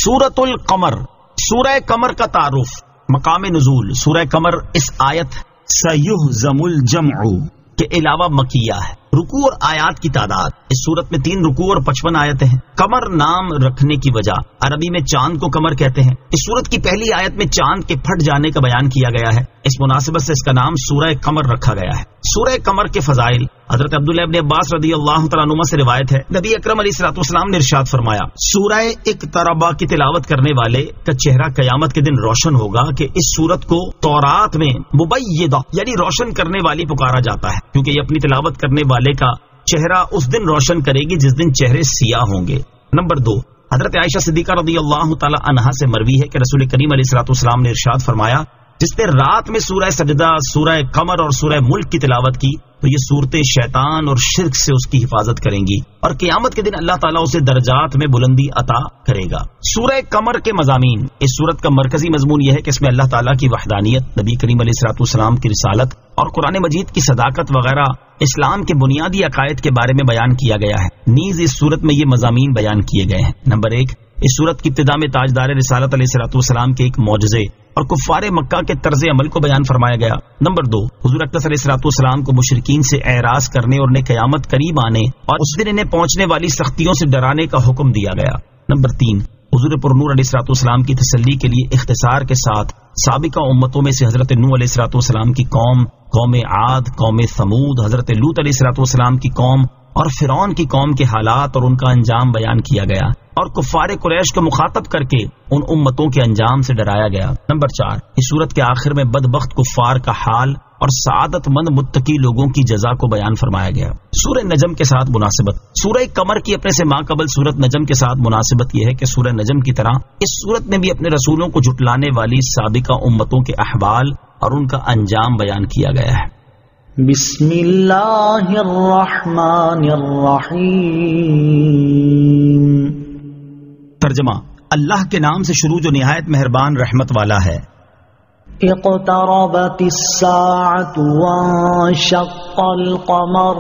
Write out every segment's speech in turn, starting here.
سورۃ القمر، سورہ قمر کا تعارف، مقام نزول سورہ قمر اس آیت سیہزم الجمع کے علاوہ مکیہ ہے۔ رکوع اور آیات کی تعداد، اس صورت میں 3 رکوع اور 55 آیتیں ہیں۔ قمر نام رکھنے کی وجہ، عربی میں چاند کو قمر کہتے ہیں۔ اس صورت کی پہلی آیت میں چاند کے پھٹ جانے کا بیان کیا گیا ہے، اس مناسبت سے اس کا نام سورہ قمر رکھا گیا ہے۔ سورہ قمر کے فضائل، حضرت عبداللہ ابن عباس رضی اللہ تعالیٰ عنہما سے روایت ہے، نبی اکرم علیہ الصلوۃ والسلام نے ارشاد فرمایا، سورہ اقترب کی تلاوت کرنے والے کا چہرہ قیامت کے دن روشن ہوگا کہ اس سورت کو تورات میں مبیدہ یعنی روشن کرنے والی پکارا جاتا ہے، کیونکہ یہ اپنی تلاوت کرنے والے کا چہرہ اس دن روشن کرے گی جس دن چہرے سیاہ ہوں گے۔ نمبر 2، حضرت عائشہ صدیقہ رضی اللہ تعالی عنہا سے مروی ہے کہ رسول کریم علیہ الصلوۃ والسلام نے ارشاد فرمایا، جس نے رات میں سورہ سجدہ، سورہ قمر اور سورہ ملک کی تلاوت کی تو یہ صورتیں شیطان اور شرک سے اس کی حفاظت کریں گی اور قیامت کے دن اللہ تعالیٰ اسے درجات میں بلندی عطا کرے گا۔ سورہ قمر کے مضامین، اس صورت کا مرکزی مضمون یہ ہے کہ اس میں اللہ تعالیٰ کی وحدانیت، نبی کریم علیہ الصلوۃ والسلام کی رسالت اور قرآن مجید کی صداقت وغیرہ اسلام کے بنیادی عقائد کے بارے میں بیان کیا گیا ہے۔ نیز اس صورت میں یہ مضامین بیان کیے گئے ہیں۔ نمبر 1، اس صورت کی ابتدا میں تاجدار رسالت علیہ الصلوۃ والسلام کے ایک معجزے اور کفار مکہ کے طرز عمل کو بیان فرمایا گیا۔ نمبر 2، حضور اقدس علیہ الصلوۃ والسلام کو مشرکین سے اعراض کرنے اور انہیں قیامت قریب آنے اور اس دن انہیں پہنچنے والی سختیوں سے ڈرانے کا حکم دیا گیا۔ نمبر 3، حضور پرنور علیہ الصلوۃ والسلام کی تسلی کے لیے اختصار کے ساتھ سابقہ امتوں میں سے حضرت نوح علیہ الصلوۃ والسلام کی قوم، قوم عاد، قوم ثمود، حضرت لوط علیہ الصلوۃ والسلام کی قوم اور فرعون کی قوم کے حالات اور ان کا انجام بیان کیا گیا اور کفار قریش کو مخاطب کر کے ان امتوں کے انجام سے ڈرایا گیا۔ نمبر 4، اس صورت کے آخر میں بدبخت کفار کا حال اور سعادت مند متقی لوگوں کی جزا کو بیان فرمایا گیا۔ سورہ نجم کے ساتھ مناسبت، سورہ قمر کی اپنے سے ماقبل سورت نجم کے ساتھ مناسبت یہ ہے کہ سورہ نجم کی طرح اس سورت میں بھی اپنے رسولوں کو جھٹلانے والی سابقہ امتوں کے احوال اور ان کا انجام بیان کیا گیا ہے۔ بسم اللہ الرحمن الرحیم۔ ترجمہ، اللہ کے نام سے شروع جو نہایت مہربان رحمت والا ہے۔ اقتربت الساعة وانشق القمر۔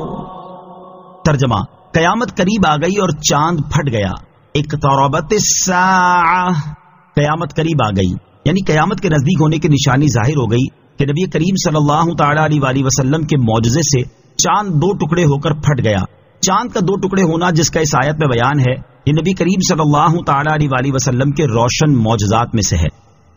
ترجمہ، قیامت قریب آ گئی اور چاند پھٹ گیا۔ اقتربت الساعة، قیامت قریب آ گئی یعنی قیامت کے نزدیک ہونے کی نشانی ظاہر ہو گئی کہ نبی کریم صلی اللہ تعالی علیہ وسلم کے معجزے سے چاند 2 ٹکڑے ہو کر پھٹ گیا۔ چاند کا 2 ٹکڑے ہونا جس کا اس آیت میں بیان ہے، یہ نبی کریم صلی اللہ تعالی علیہ وسلم کے روشن معجزات میں سے ہے۔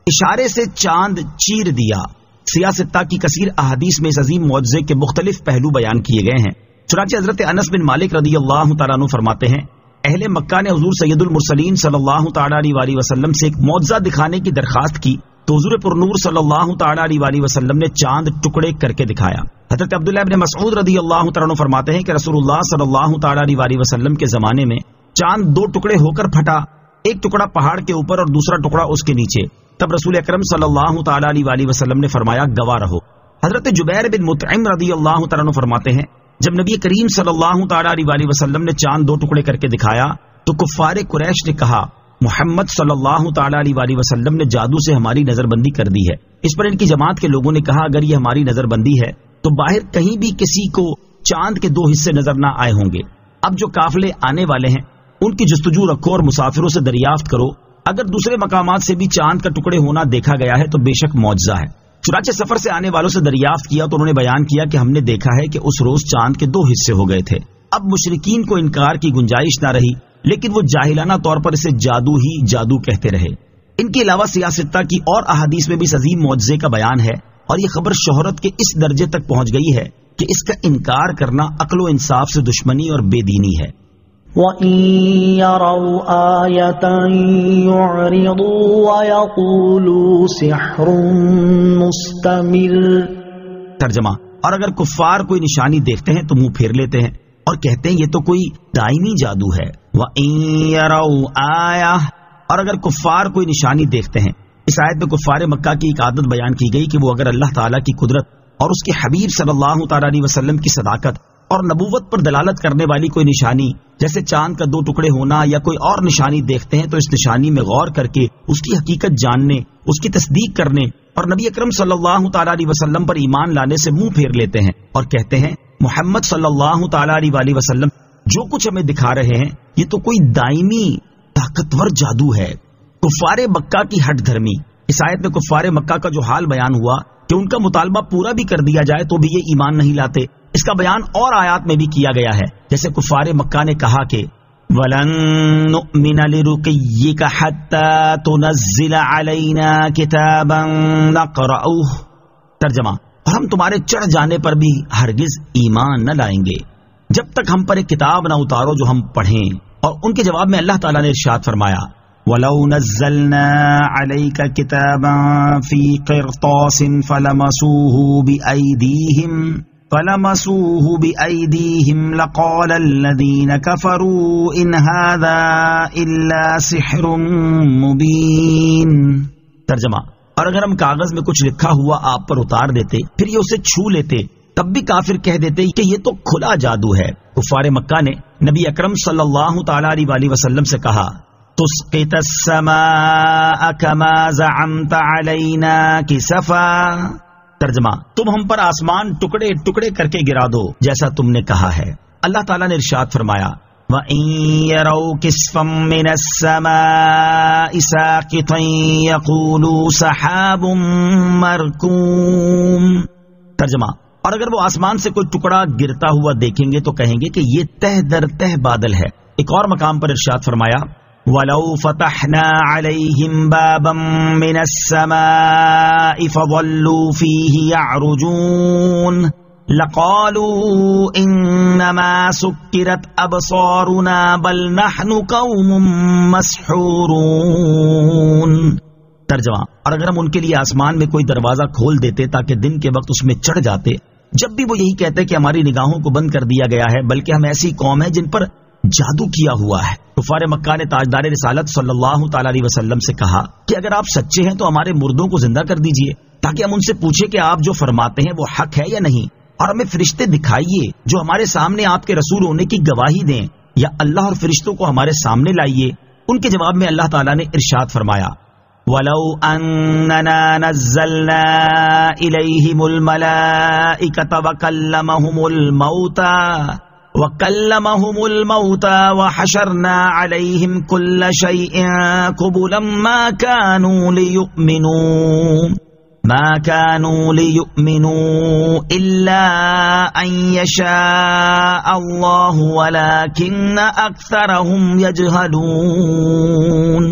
اشارے سے چاند چیر دیا۔ سیاستہ کی کثیر احادیث میں اس عظیم معجزے کے مختلف پہلو بیان کیے گئے ہیں۔ چنانچہ حضرت انس بن مالک رضی اللہ تعالیٰ عنہ فرماتے ہیں، اہل مکہ نے حضور سید المرسلین صلی اللہ تعالی علیہ وسلم سے ایک معجزہ دکھانے کی درخواست کی تو حضور پرنور صلی اللہ تعالی علیہ وسلم نے چاند ٹکڑے کر کے دکھایا۔ حضرت عبداللہ ابن مسعود رضی اللہ تعالیٰ عنہ فرماتے ہیں کہ رسول اللہ صلی اللہ تعالی علیہ وسلم کے زمانے میں چاند 2 ٹکڑے ہو کر پھٹا، ایک ٹکڑا پہاڑ کے اوپر اور دوسرا ٹکڑا اس کے نیچے۔ تب رسول اکرم صلی اللہ تعالی علیہ وسلم نے فرمایا، گواہ رہو۔ حضرت جبیر بن مطعم رضی اللہ تعالیٰ عنہ فرماتے ہیں، جب نبی کریم صلی اللہ تعالی علیہ وسلم نے چاند 2 ٹکڑے کر کے دکھایا تو کفار قریش نے کہا، محمد صلی اللہ تعالی علیہ وسلم نے جادو سے ہماری نظر بندی کر دی ہے۔ اس پر ان کی جماعت کے لوگوں نے کہا، اگر یہ ہماری نظر بندی ہے تو باہر کہیں بھی کسی کو چاند کے 2 حصے نظر نہ آئے ہوں گے۔ اب جو قافلے آنے والے ہیں ان کی جستجو رکھو اور مسافروں سے دریافت کرو، اگر دوسرے مقامات سے بھی چاند کا ٹکڑے ہونا دیکھا گیا ہے تو بے شک معجزہ ہے۔ چنانچہ سفر سے آنے والوں سے دریافت کیا تو انہوں نے بیان کیا کہ ہم نے دیکھا ہے کہ اس روز چاند کے 2 حصے ہو گئے تھے۔ اب مشرکین کو انکار کی گنجائش نہ رہی، لیکن وہ جاہلانہ طور پر اسے جادو ہی جادو کہتے رہے۔ ان کے علاوہ سیاستہ کی اور احادیث میں بھی اس عظیم معجزے کا بیان ہے اور یہ خبر شہرت کے اس درجے تک پہنچ گئی ہے کہ اس کا انکار کرنا عقل و انصاف سے دشمنی اور بے دینی ہے۔ وَإِن يَرَوْا آيَةً يُعْرِضُوا وَيَقُولُوا سِحْرٌ مُسْتَمِرٌ۔ ترجمہ، اور اگر کفار کوئی نشانی دیکھتے ہیں تو منہ پھیر لیتے ہیں اور کہتے ہیں یہ تو کوئی دائمی جادو ہے۔ وَإِن يَرَوْا آيَةً، اور اگر کفار کوئی نشانی دیکھتے ہیں۔ اس آیت میں کفار مکہ کی ایک عادت بیان کی گئی کہ وہ اگر اللہ تعالیٰ کی قدرت اور اس کے حبیب صلی اللہ تعالی علیہ وسلم کی صداقت اور نبوت پر دلالت کرنے والی کوئی نشانی جیسے چاند کا 2 ٹکڑے ہونا یا کوئی اور نشانی دیکھتے ہیں تو اس نشانی میں غور کر کے اس کی حقیقت جاننے، اس کی تصدیق کرنے اور نبی اکرم صلی اللہ تعالی علیہ وسلم پر ایمان لانے سے منہ پھیر لیتے ہیں اور کہتے ہیں محمد صلی اللہ تعالی علیہ وسلم جو کچھ ہمیں دکھا رہے ہیں یہ تو کوئی دائمی طاقتور جادو ہے، کفار مکہ کی ہٹ دھرمی. اس آیت میں کفار مکہ کا جو حال بیان ہوا کہ ان کا مطالبہ پورا بھی کر دیا جائے تو بھی یہ ایمان نہیں لاتے، اس کا بیان اور آیات میں بھی کیا گیا ہے. جیسے کفار مکہ نے کہا کہ وَلَن نُؤْمِنَ لِرُقِيِّكَ حَتَّى تُنَزِّلَ عَلَيْنَا كِتَابًا نَقْرَؤُهُ. ترجمہ، اور ہم تمہارے چڑھ جانے پر بھی ہرگز ایمان نہ لائیں گے جب تک ہم پر ایک کتاب نہ اتارو جو ہم پڑھیں. اور ان کے جواب میں اللہ تعالیٰ نے ارشاد فرمایا وَلَوْ نَزَّلْنَا عَلَيْكَ كِتَابًا فِي قِرْطَاسٍ فَلَمَسُوهُ بِأَيْدِيهِمْ لَقَالَ الَّذِينَ كَفَرُوا إِنْ هَذَا إِلَّا سِحْرٌ مُبِينٌ. ترجمہ، اور اگر ہم کاغذ میں کچھ لکھا ہوا آپ پر اتار دیتے پھر یہ اسے چھو لیتے تب بھی کافر کہہ دیتے کہ یہ تو کھلا جادو ہے. کفار مکہ نے نبی اکرم صلی اللہ تعالی علیہ وسلم سے کہا تسقط السماء كما زعمت علينا كسفا. ترجمہ، تم ہم پر آسمان ٹکڑے ٹکڑے کر کے گرا دو جیسا تم نے کہا ہے. اللہ تعالیٰ نے ارشاد فرمایا وَإِن يَرَوْا كِسْفًا مِّنَ السَّمَاءِ سَاقِطًا يَقُولُوا سَحَابٌ مَّرْكُومٌ. ترجمہ، اور اگر وہ آسمان سے کوئی ٹکڑا گرتا ہوا دیکھیں گے تو کہیں گے کہ یہ تہ در تہ بادل ہے. ایک اور مقام پر ارشاد فرمایا وَلَوْ فَتَحْنَا عَلَيْهِمْ بَابًا مِّنَ السَّمَاءِ فَظَلُّوا فِيهِ يَعْرُجُونَ لَقَالُوا إِنَّمَا سُكِّرَتْ أَبْصَارُنَا بَلْ نَحْنُ قَوْمٌ مَّسْحُورُونَ. ترجمہ، اور اگر ہم ان کے لیے آسمان میں کوئی دروازہ کھول دیتے تاکہ دن کے وقت اس میں چڑھ جاتے جب بھی وہ یہی کہتے کہ ہماری نگاہوں کو بند کر دیا گیا ہے بلکہ ہم ایسی قوم ہے جن پر جادو کیا ہوا ہے. کفار مکہ نے تاجدار رسالت صلی اللہ تعالی علیہ وسلم سے کہا کہ اگر آپ سچے ہیں تو ہمارے مردوں کو زندہ کر دیجئے تاکہ ہم ان سے پوچھیں کہ آپ جو فرماتے ہیں وہ حق ہے یا نہیں، اور ہمیں فرشتے دکھائیے جو ہمارے سامنے آپ کے رسول ہونے کی گواہی دیں، یا اللہ اور فرشتوں کو ہمارے سامنے لائیے. ان کے جواب میں اللہ تعالیٰ نے ارشاد فرمایا وَلَوْ أَنَّنَا نَزَّلْنَا إِلَيْهِمُ الْمَلَائِكَةَ وَكَلَّمَهُمُ الْمَوْتَى وَحَشَرْنَا عَلَيْهِمْ كُلَّ شَيْءٍ قُبُلًا مَا كَانُوا لِيُؤْمِنُوا إِلَّا أَن يَشَاءَ اللَّهُ وَلَكِنَّ أَكْثَرَهُمْ يَجْهَلُونَ.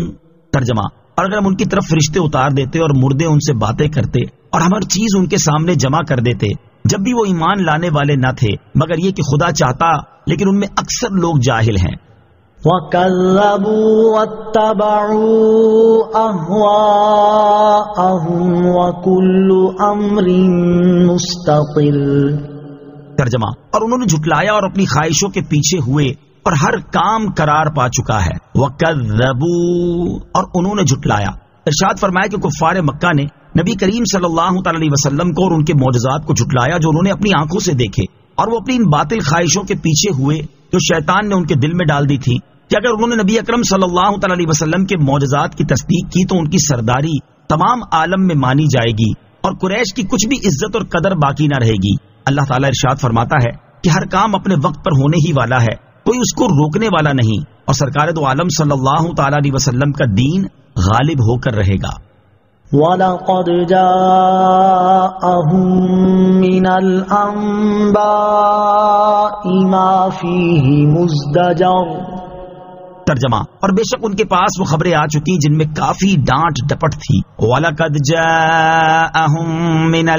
ترجمہ، اور اگر ہم ان کی طرف فرشتے اتار دیتے اور مردے ان سے باتیں کرتے اور ہم ہر چیز ان کے سامنے جمع کر دیتے جب بھی وہ ایمان لانے والے نہ تھے مگر یہ کہ خدا چاہتا، لیکن ان میں اکثر لوگ جاہل ہیں. وَكَذَّبُوا وَاتَّبَعُوا أَهْوَاءَهُمْ وَكُلُّ أَمْرٍ مُسْتَقِلٌ. ترجمہ، اور انہوں نے جھٹلایا اور اپنی خواہشوں کے پیچھے ہوئے اور ہر کام قرار پا چکا ہے. وَكَذَّبُوا، اور انہوں نے جھٹلایا. ارشاد فرمایا کہ کفار مکہ نے نبی کریم صلی اللہ تعالی علیہ وسلم کو اور ان کے معجزات کو جھٹلایا جو انہوں نے اپنی آنکھوں سے دیکھے، اور وہ اپنی ان باطل خواہشوں کے پیچھے ہوئے جو شیطان نے ان کے دل میں ڈال دی تھی کہ اگر انہوں نے نبی اکرم صلی اللہ تعالی علیہ وسلم کے معجزات کی تصدیق کی تو ان کی سرداری تمام عالم میں مانی جائے گی اور قریش کی کچھ بھی عزت اور قدر باقی نہ رہے گی. اللہ تعالیٰ ارشاد فرماتا ہے کہ ہر کام اپنے وقت پر ہونے ہی والا ہے، کوئی اس کو روکنے والا نہیں، اور سرکار دو عالم صلی اللہ تعالی علیہ وسلم کا دین غالب ہو کر رہے گا. وَلَقَدْ جَاءَهُم مِّنَ الْأَنبَاءِ مَا فِيهِ مُزْدَجَرٌ. ترجمہ، اور بے شک ان کے پاس وہ خبریں آ چکی جن میں کافی ڈانٹ ڈپٹ تھی. وَلَقَدْ جَاءَهُم مِّنَ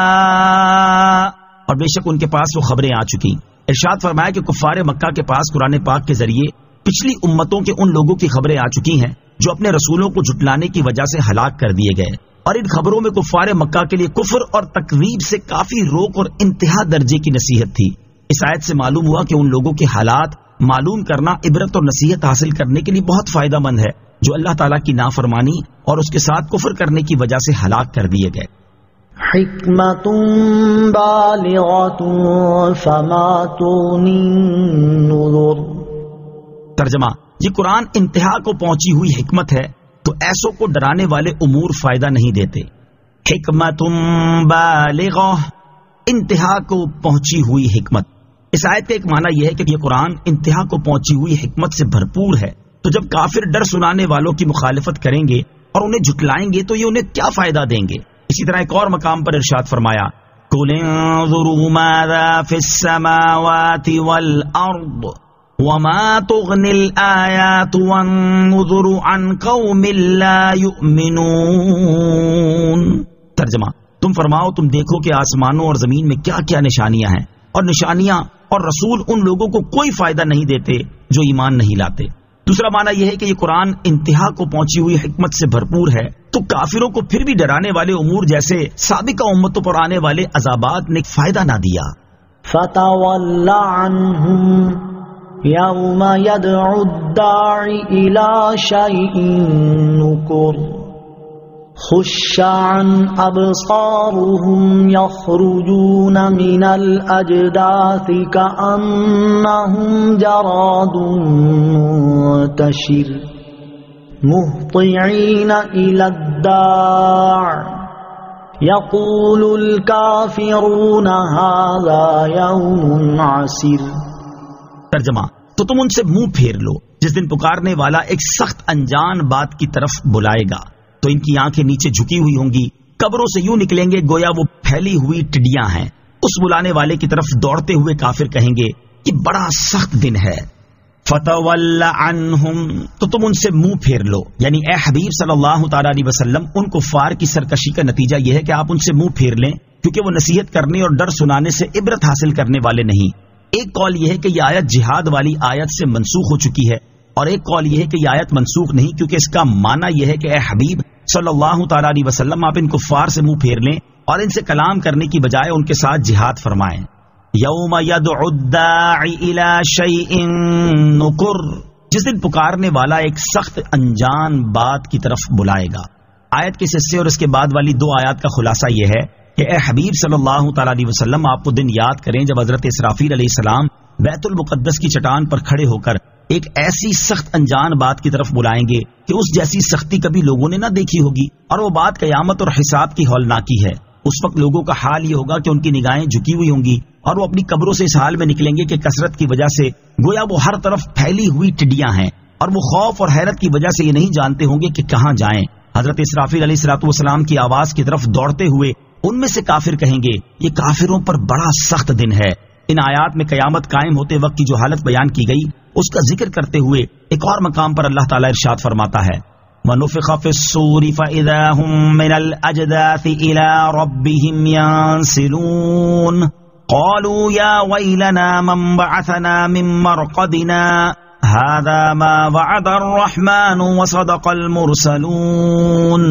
الْأَنبَاءِ، اور بے شک ان کے پاس وہ خبریں آ چکی. ارشاد فرمایا کہ کفار مکہ کے پاس قرآن پاک کے ذریعے پچھلی امتوں کے ان لوگوں کی خبریں آ چکی ہیں جو اپنے رسولوں کو جھٹلانے کی وجہ سے ہلاک کر دیے گئے، اور ان خبروں میں کفار مکہ کے لیے کفر اور تکذیب سے کافی روک اور انتہا درجے کی نصیحت تھی. اس آیت سے معلوم ہوا کہ ان لوگوں کے حالات معلوم کرنا عبرت اور نصیحت حاصل کرنے کے لیے بہت فائدہ مند ہے جو اللہ تعالیٰ کی نافرمانی اور اس کے ساتھ کفر کرنے کی وجہ سے ہلاک کر دیے گئے. حکمت بالغۃ فما تغنی النذر. ترجمہ، یہ قرآن انتہا کو پہنچی ہوئی حکمت ہے تو ایسوں کو ڈرانے والے امور فائدہ نہیں دیتے. حکمت بالغہ، انتہا کو پہنچی ہوئی حکمت. اس آیت کا ایک معنی یہ ہے کہ یہ قرآن انتہا کو پہنچی ہوئی حکمت سے بھرپور ہے تو جب کافر ڈر سنانے والوں کی مخالفت کریں گے اور انہیں جھٹلائیں گے تو یہ انہیں کیا فائدہ دیں گے؟ اسی طرح ایک اور مقام پر ارشاد فرمایا قُلِ انظُرُوا مَاذَا فِي السَّمَاوَاتِ وَالْأَرْضِ وَمَا تُغْنِي الْآيَاتُ وَالنُّذُرُ عَنْ قَوْمٍ لَا يُؤْمِنُونَ۔ ترجمہ، تم فرماؤ تم دیکھو کہ آسمانوں اور زمین میں کیا کیا نشانیاں ہیں، اور نشانیاں اور رسول ان لوگوں کو کوئی فائدہ نہیں دیتے جو ایمان نہیں لاتے۔ دوسرا معنی یہ ہے کہ یہ قرآن انتہا کو پہنچی ہوئی حکمت سے بھرپور ہے، تو کافروں کو پھر بھی ڈرانے والے امور جیسے سابقہ امتوں پر آنے والے عذابات نے فائدہ نہ دیا۔ فَتَوَلَّ عَنْهُمْ يَوْمَ يَدْعُ الدَّاعِ إِلَى شَيْءٍ نُكُرٍ خُشَّ عَنْ أَبْصَارُهُمْ يَخْرُجُونَ مِنَ الْأَجْدَاثِ كَأَنَّهُمْ جَرَادٌ مُنتَشِرٌ مُهْطِعِينَ إِلَى الدَّاعِ يَقُولُ الْكَافِرُونَ هَذَا يَوْمٌ عَسِرٌ۔ ترجمہ، تو تم ان سے منہ پھیر لو جس دن پکارنے والا ایک سخت انجان بات کی طرف بلائے گا، تو ان کی آنکھیں نیچے جھکی ہوئی ہوں گی، قبروں سے یوں نکلیں گے گویا وہ پھیلی ہوئی ٹڈیاں ہیں۔ اس بلانے والے کی طرف دوڑتے ہوئے کافر کہیں گے کہ بڑا سخت دن ہے۔ فتول عنہم، تو تم ان سے منہ پھیر لو، یعنی اے حبیب صلی اللہ تعالی علیہ وسلم ان کفار کی سرکشی کا نتیجہ یہ ہے کہ آپ ان سے منہ پھیر لیں، کیونکہ وہ نصیحت کرنے اور ڈر سنانے سے عبرت حاصل کرنے والے نہیں۔ ایک قول یہ ہے کہ یہ آیت جہاد والی آیت سے منسوخ ہو چکی ہے، اور ایک قول یہ ہے کہ یہ آیت منسوخ نہیں، کیونکہ اس کا معنی یہ ہے کہ اے حبیب صلی اللہ تعالی علیہ وسلم آپ ان کفار سے منہ پھیر لیں اور ان سے کلام کرنے کی بجائے ان کے ساتھ جہاد فرمائیں۔ یوم یدعو الداعی الی شیء نکر، جس دن پکارنے والا ایک سخت انجان بات کی طرف بلائے گا۔ آیت کے حصے اور اس کے بعد والی دو آیات کا خلاصہ یہ ہے کہ اے حبیب صلی اللہ تعالی علیہ وسلم آپ وہ دن یاد کریں جب حضرت اسرافیل علیہ السلام بیت المقدس کی چٹان پر کھڑے ہو کر ایک ایسی سخت انجان بات کی طرف بلائیں گے کہ اس جیسی سختی کبھی لوگوں نے نہ دیکھی ہوگی، اور وہ بات قیامت اور حساب کی ہولناکی ہے۔ اس وقت لوگوں کا حال یہ ہوگا کہ ان کی نگاہیں جھکی ہوئی ہوں گی اور وہ اپنی قبروں سے اس حال میں نکلیں گے کہ کثرت کی وجہ سے گویا وہ ہر طرف پھیلی ہوئی ٹڈیاں ہیں، اور وہ خوف اور حیرت کی وجہ سے یہ نہیں جانتے ہوں گے کہ کہاں جائیں۔ حضرت اسرافیل علیہ السلام کی آواز کی طرف دوڑتے ہوئے ان میں سے کافر کہیں گے یہ کافروں پر بڑا سخت دن ہے۔ ان آیات میں قیامت قائم ہوتے وقت کی جو حالت بیان کی گئی اس کا ذکر کرتے ہوئے ایک اور مقام پر اللہ تعالیٰ ارشاد فرماتا ہے وَنُفِخَ فِي الصُّورِ فَإِذَا هُم مِّنَ الْأَجْدَاثِ إِلَى رَبِّهِمْ يَنسِلُونَ قَالُوا يَا وَيْلَنَا مَنْ بَعَثَنَا مِن مَّرْقَدِنَا هَذَا مَا وَعَدَ الرَّحْمَنُ وَصَدَقَ الْمُرْسَلُونَ۔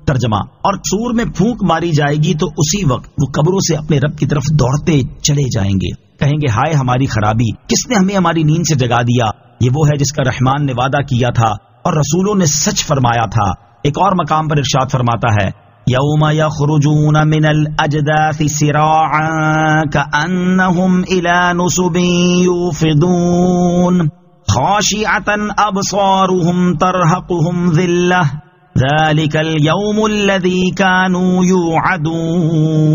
ترجمہ، اور سور میں پھونک ماری جائے گی تو اسی وقت وہ قبروں سے اپنے رب کی طرف دوڑتے چلے جائیں گے، کہیں گے ہائے ہماری خرابی، کس نے ہمیں ہماری نیند سے جگا دیا؟ یہ وہ ہے جس کا رحمان نے وعدہ کیا تھا اور رسولوں نے سچ فرمایا تھا۔ ایک اور مقام پر ارشاد فرماتا ہے یوم یخرجون من الاجداث سراعا کأنہم الى نصب یوفضون خاشعة ابصارهم ترهقهم ذلة ذلك اليوم الذي كانوا يوعدون۔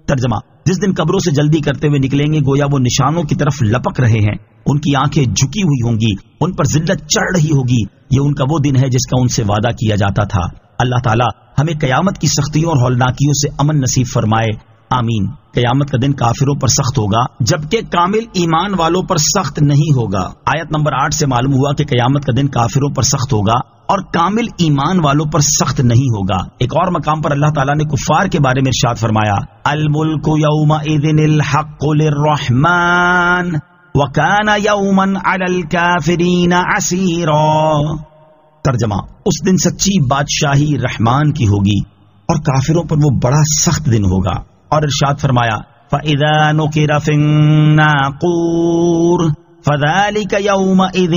ترجمہ، جس دن قبروں سے جلدی کرتے ہوئے نکلیں گے گویا وہ نشانوں کی طرف لپک رہے ہیں، ان کی آنکھیں جھکی ہوئی ہوں گی، ان پر ذلت چڑھ رہی ہوگی۔ یہ ان کا وہ دن ہے جس کا ان سے وعدہ کیا جاتا تھا۔ اللہ تعالیٰ ہمیں قیامت کی سختیوں اور ہولناکیوں سے امن نصیب فرمائے، آمین۔ قیامت کا دن کافروں پر سخت ہوگا جبکہ کامل ایمان والوں پر سخت نہیں ہوگا۔ آیت نمبر 8 سے معلوم ہوا کہ قیامت کا دن کافروں پر سخت ہوگا اور کامل ایمان والوں پر سخت نہیں ہوگا۔ ایک اور مقام پر اللہ تعالیٰ نے کفار کے بارے میں ارشاد فرمایا الملک یومئذ الحق للرحمن وکان یوما علی الکافرین عسیرا۔ ترجمہ، اس دن سچی بادشاہی رحمان کی ہوگی اور کافروں پر وہ بڑا سخت دن ہوگا۔ اور ارشاد فرمایا فَإِذَا نُقِرَ فِي النَّاقُورِ فَذَلِكَ يَوْمَئِذٍ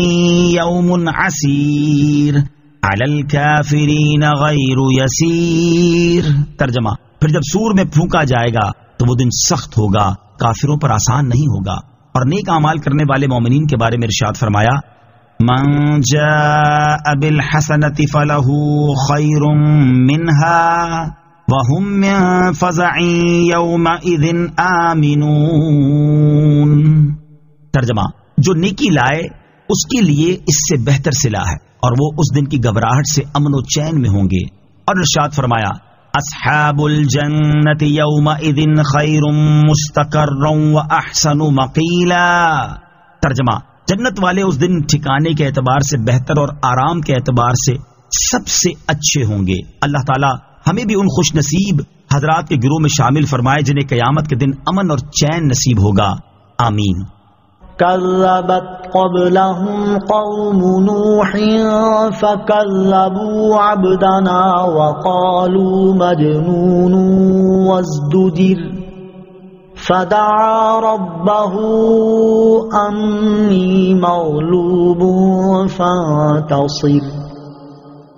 يَوْمٌ عَسِيرٌ عَلَى الْكَافِرِينَ غَيْرُ يَسِيرٌ۔ ترجمہ، پھر جب سور میں پھونکا جائے گا تو وہ دن سخت ہوگا، کافروں پر آسان نہیں ہوگا۔ اور نیک اعمال کرنے والے مومنین کے بارے میں ارشاد فرمایا من جاء بالحسنة فله خير منها وهم من فزع يومئذ آمنون۔ ترجمہ، جو نیکی لائے اس کے لیے اس سے بہتر صلہ ہے، اور وہ اس دن کی گھبراہٹ سے امن و چین میں ہوں گے۔ اور ارشاد فرمایا اصحاب الجنت یومئذ خیر مستقرا واحسن مقیلا۔ ترجمہ، جنت والے اس دن ٹھکانے کے اعتبار سے بہتر اور آرام کے اعتبار سے سب سے اچھے ہوں گے۔ اللہ تعالی ہمیں بھی ان خوش نصیب حضرات کے گروہ میں شامل فرمائے جنہیں قیامت کے دن امن اور چین نصیب ہوگا، آمین۔ كذبت قبلهم قوم نوح فكذبوا عبدنا وقالوا مجنون وازدجر فدعا ربه أني مغلوب فانتصر۔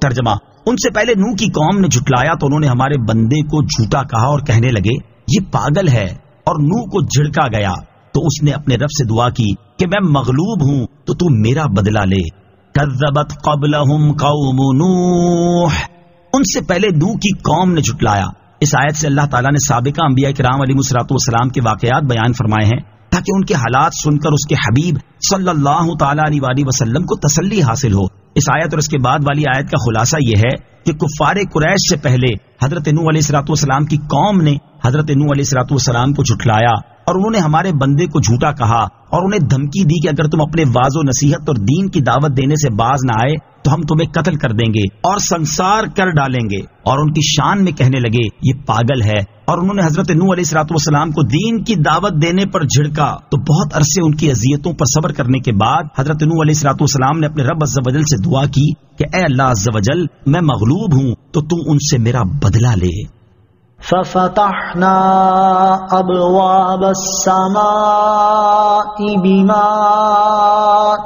ترجمہ، ان سے پہلے نوح کی قوم نے جھٹلایا تو انہوں نے ہمارے بندے کو جھوٹا کہا اور کہنے لگے یہ پاگل ہے، اور نوح کو جھڑکا گیا تو اس نے اپنے رب سے دعا کی کہ میں مغلوب ہوں تو تو میرا بدلہ لے۔ کذبت قبلہم قوم نوح، ان سے پہلے نوح کی قوم نے جھٹلایا۔ اس آیت سے اللہ تعالیٰ نے سابقہ انبیاء کرام علیہ الصلوۃ والسلام کے واقعات بیان فرمائے ہیں تاکہ ان کے حالات سن کر اس کے حبیب صلی اللہ تعالیٰ علیہ وسلم کو تسلی حاصل ہو۔ اس آیت اور اس کے بعد والی آیت کا خلاصہ یہ ہے کہ کفار قریش سے پہلے حضرت نوح علیہ الصلوۃ والسلام کی قوم نے حضرت نوح علیہ الصلوۃ والسلام کو جھٹلایا، اور انہوں نے ہمارے بندے کو جھوٹا کہا اور انہیں دھمکی دی کہ اگر تم اپنے واعظ و نصیحت اور دین کی دعوت دینے سے باز نہ آئے تو ہم تمہیں قتل کر دیں گے اور سنسار کر ڈالیں گے، اور ان کی شان میں کہنے لگے یہ پاگل ہے۔ اور انہوں نے حضرت نوح علیہ الصلوۃ والسلام کو دین کی دعوت دینے پر جھڑکا تو بہت عرصے ان کی اذیتوں پر صبر کرنے کے بعد حضرت نوح علیہ الصلوۃ والسلام نے اپنے رب عز و جل سے دعا کی کہ اے اللہ عز و جل میں مغلوب ہوں تو تو ان سے میرا بدلہ لے۔ ففتحنا ابواب السماء بماء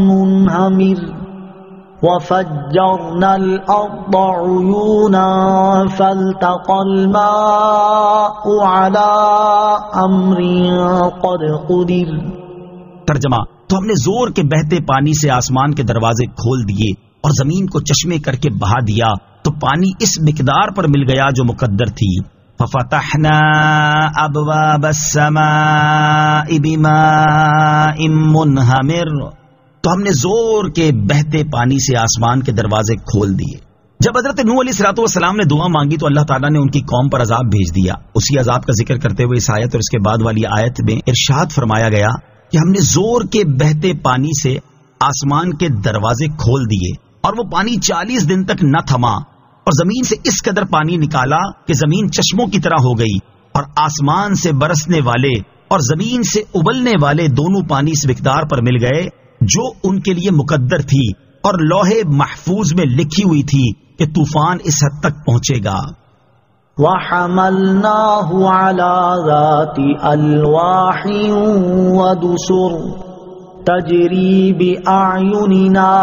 منهمر وفجرنا الارض عيونا فالتقى الماء على امر قد قدر۔ ترجمہ، تو ہم نے زور کے بہتے پانی سے آسمان کے دروازے کھول دیے اور زمین کو چشمے کر کے بہا دیا تو پانی اس مقدار پر مل گیا جو مقدر تھی۔ ففتحنا ابواب السماء بماء منہمر، تو ہم نے زور کے بہتے پانی سے آسمان کے دروازے کھول دیے۔ جب حضرت نوح علیہ الصلوۃ والسلام نے دعا مانگی تو اللہ تعالیٰ نے ان کی قوم پر عذاب بھیج دیا۔ اسی عذاب کا ذکر کرتے ہوئے اس آیت اور اس کے بعد والی آیت میں ارشاد فرمایا گیا کہ ہم نے زور کے بہتے پانی سے آسمان کے دروازے کھول دیے اور وہ پانی 40 دن تک نہ تھما، اور زمین سے اس قدر پانی نکالا کہ زمین چشموں کی طرح ہو گئی، اور آسمان سے برسنے والے اور زمین سے ابلنے والے دونوں پانی اس مقدار پر مل گئے جو ان کے لیے مقدر تھی اور لوح محفوظ میں لکھی ہوئی تھی کہ طوفان اس حد تک پہنچے گا۔ وَحَمَلْنَاهُ عَلَى ذَاتِ أَلْوَاحٍ وَدُسُرٍ تَجْرِي بِأَعْيُنِنَا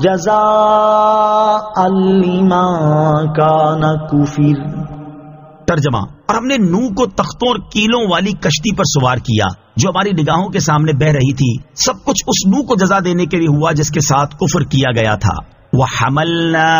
جزاء لمن کان کفر۔ ترجمہ، اور ہم نے نوح کو تختوں اور کیلوں والی کشتی پر سوار کیا جو ہماری نگاہوں کے سامنے بہ رہی تھی، سب کچھ اس نوح کو جزا دینے کے لیے ہوا جس کے ساتھ کفر کیا گیا تھا۔ وحملنا،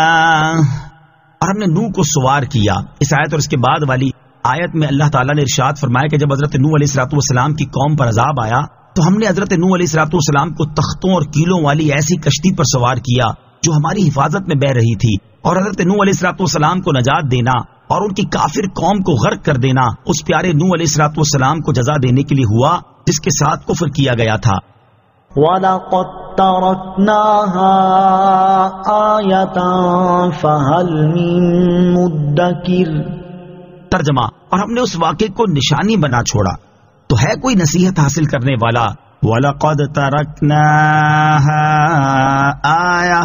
اور ہم نے نوح کو سوار کیا۔ اس آیت اور اس کے بعد والی آیت میں اللہ تعالیٰ نے ارشاد فرمایا کہ جب حضرت نوح علیہ الصلوۃ والسلام کی قوم پر عذاب آیا تو ہم نے حضرت نوح علیہ الصلوۃ والسلام کو تختوں اور کیلوں والی ایسی کشتی پر سوار کیا جو ہماری حفاظت میں بہ رہی تھی، اور حضرت نوح علیہ الصلوۃ والسلام کو نجات دینا اور ان کی کافر قوم کو غرق کر دینا اس پیارے نوح علیہ الصلوۃ والسلام کو جزا دینے کے لیے ہوا جس کے ساتھ کفر کیا گیا تھا۔ وَلَقَدْ تَرَكْنَاهَا آيَةً فَهَلْ مِن مُدَّكِرٍ۔ ترجمہ، اور ہم نے اس واقعے کو نشانی بنا چھوڑا تو ہے کوئی نصیحت حاصل کرنے والا۔ وَلَقَدْ تَرَكْنَاهَا آيَةً،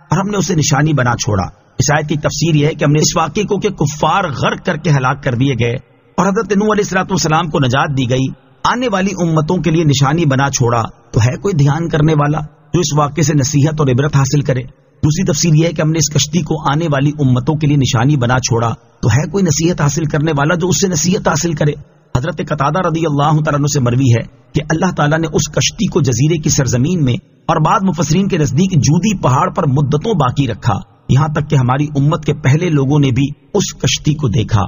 اور ہم نے اسے نشانی بنا چھوڑا۔ اس آیت کی تفسیر یہ ہے کہ ہم نے اس واقعے کو کہ کفار غرق کر کے ہلاک کر دیے گئے اور حضرت نوح علیہ الصلوۃ والسلام کو نجات دی گئی، آنے والی امتوں کے لیے نشانی بنا چھوڑا تو ہے کوئی دھیان کرنے والا جو اس واقعے سے نصیحت اور عبرت حاصل کرے۔ دوسری تفسیر یہ ہے کہ ہم نے اس کشتی کو آنے والی امتوں کے لیے نشانی بنا چھوڑا تو ہے کوئی نصیحت حاصل کرنے والا جو اس سے نصیحت حاصل کرے۔ حضرت قتادہ رضی اللہ تعالیٰ عنہ سے مروی ہے کہ اللہ تعالیٰ نے اس کشتی کو جزیرے کی سرزمین میں اور بعض مفسرین کے نزدیک جودی پہاڑ پر مدتوں باقی رکھا، یہاں تک کہ ہماری امت کے پہلے لوگوں نے بھی اس کشتی کو دیکھا۔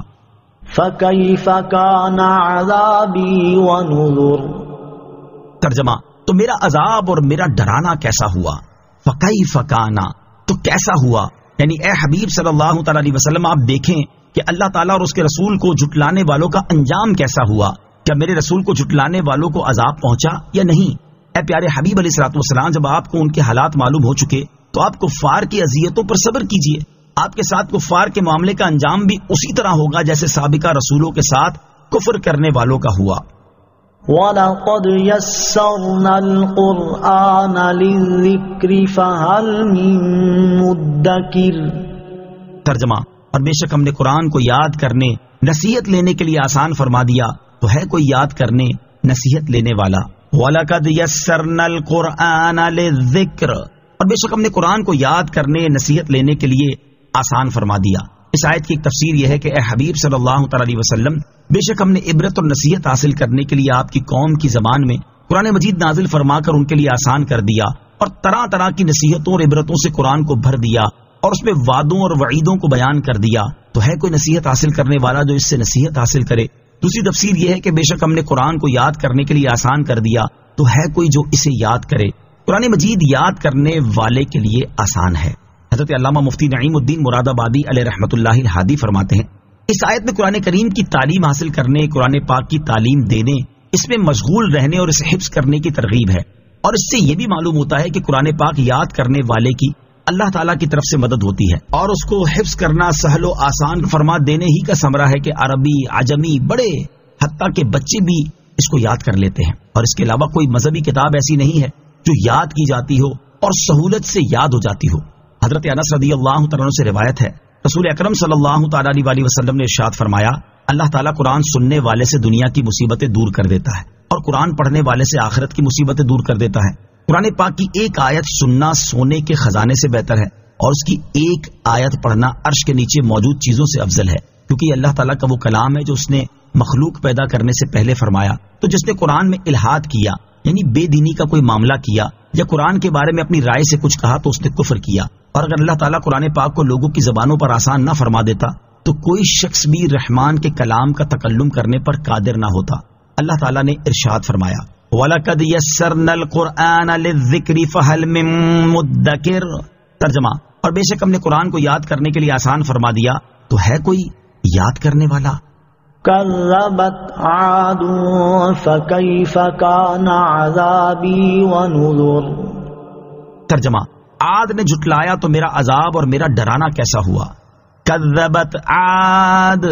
فَكَيْفَ كَانَ عَذَابِي وَنُذُرِ۔ ترجمہ، تو میرا عذاب اور میرا ڈرانا کیسا ہوا. فکیف کان، تو کیسا ہوا، یعنی اے حبیب صلی اللہ تعالی علیہ وسلم آپ دیکھیں کہ اللہ تعالیٰ اور اس کے رسول کو جھٹلانے والوں کا انجام کیسا ہوا. کیا میرے رسول کو جھٹلانے والوں کو عذاب پہنچا یا نہیں؟ اے پیارے حبیب علیہ الصلوۃ والسلام، جب آپ کو ان کے حالات معلوم ہو چکے تو آپ کفار کی اذیتوں پر صبر کیجئے. آپ کے ساتھ کفار کے معاملے کا انجام بھی اسی طرح ہوگا جیسے سابقہ رسولوں کے ساتھ کفر کرنے والوں کا ہوا. وَلَقَدْ يَسَّرْنَا الْقُرْآنَ لِلذِّكْرِ فَهَلْ مِن مُدَّكِرٍ. ترجمہ، اور بے شک ہم نے قرآن کو یاد کرنے نصیحت لینے کے لیے آسان فرما دیا، تو ہے کوئی یاد کرنے نصیحت لینے والا. وَلَقَدْ يَسَّرْنَا الْقُرْآنَ لِلذِّكْرِ، اور بے شک ہم نے قرآن کو یاد کرنے نصیحت لینے کے لیے آسان فرما دیا. اس آیت کی ایک تفسیر یہ ہے کہ اے حبیب صلی اللہ تعالی علیہ وسلم، بے شک ہم نے عبرت اور نصیحت حاصل کرنے کے لیے آپ کی قوم کی زبان میں قرآن مجید نازل فرما کر ان کے لیے آسان کر دیا، اور طرح طرح کی نصیحتوں اور عبرتوں سے قرآن کو بھر دیا اور اس میں وعدوں اور وعیدوں کو بیان کر دیا. تو ہے کوئی نصیحت حاصل کرنے والا جو اس سے نصیحت حاصل کرے. دوسری تفسیر یہ ہے کہ بے شک ہم نے قرآن کو یاد کرنے کے لیے آسان کر دیا، تو ہے کوئی جو اسے یاد کرے. قرآن مجید یاد کرنے والے کے لیے آسان ہے. حضرت علامہ مفتی نعیم الدین مراد آبادی علیہ رحمۃ اللہ الہادی فرماتے ہیں، اس آیت میں قرآن کریم کی تعلیم حاصل کرنے، قرآن پاک کی تعلیم دینے، اس میں مشغول رہنے اور اسے حفظ کرنے کی ترغیب ہے. اور اس سے یہ بھی معلوم ہوتا ہے کہ قرآن پاک یاد کرنے والے کی اللہ تعالیٰ کی طرف سے مدد ہوتی ہے، اور اس کو حفظ کرنا سہل و آسان فرما دینے ہی کا ثمرہ ہے کہ عربی، عجمی، بڑے حتیٰ کہ بچے بھی اس کو یاد کر لیتے ہیں. اور اس کے علاوہ کوئی مذہبی کتاب ایسی نہیں ہے جو یاد کی جاتی ہو اور سہولت سے یاد ہو جاتی ہو. حضرت انس رضی اللہ تعالیٰ عنہ سے روایت ہے، رسول اکرم صلی اللہ تعالیٰ علیہ وسلم نے ارشاد فرمایا، اللہ تعالیٰ قرآن سننے والے سے دنیا کی مصیبتیں دور کر دیتا ہے اور قرآن پڑھنے والے سے آخرت کی مصیبتیں دور کر دیتا ہے. قرآن پاک کی ایک آیت سننا سونے کے خزانے سے بہتر ہے، اور اس کی ایک آیت پڑھنا عرش کے نیچے موجود چیزوں سے افضل ہے، کیونکہ یہ اللہ تعالیٰ کا وہ کلام ہے جو اس نے مخلوق پیدا کرنے سے پہلے فرمایا. تو جس نے قرآن میں الحاد کیا، یعنی بے دینی کا کوئی معاملہ کیا یا قرآن کے بارے میں اپنی رائے سے کچھ کہا، تو اس نے کفر کیا. اور اگر اللہ تعالیٰ قرآن پاک کو لوگوں کی زبانوں پر آسان نہ فرما دیتا تو کوئی شخص بھی رحمان کے کلام کا تکلم کرنے پر قادر نہ ہوتا. اللہ تعالیٰ نے ارشاد فرمایا، وَلَقَدْ يَسَّرْنَا الْقُرْآنَ لِلذِّكْرِ فَهَلْ مِن مُدَّكِرٍ. ترجمہ، اور بے شک ہم نے قرآن کو یاد کرنے کے لیے آسان فرما دیا، تو ہے کوئی یاد کرنے والا. كذبت عاد فكيف كان عذابي ونذر. ترجمہ، عاد نے جھٹلایا تو میرا عذاب اور میرا ڈرانا کیسا ہوا. کذبت عاد،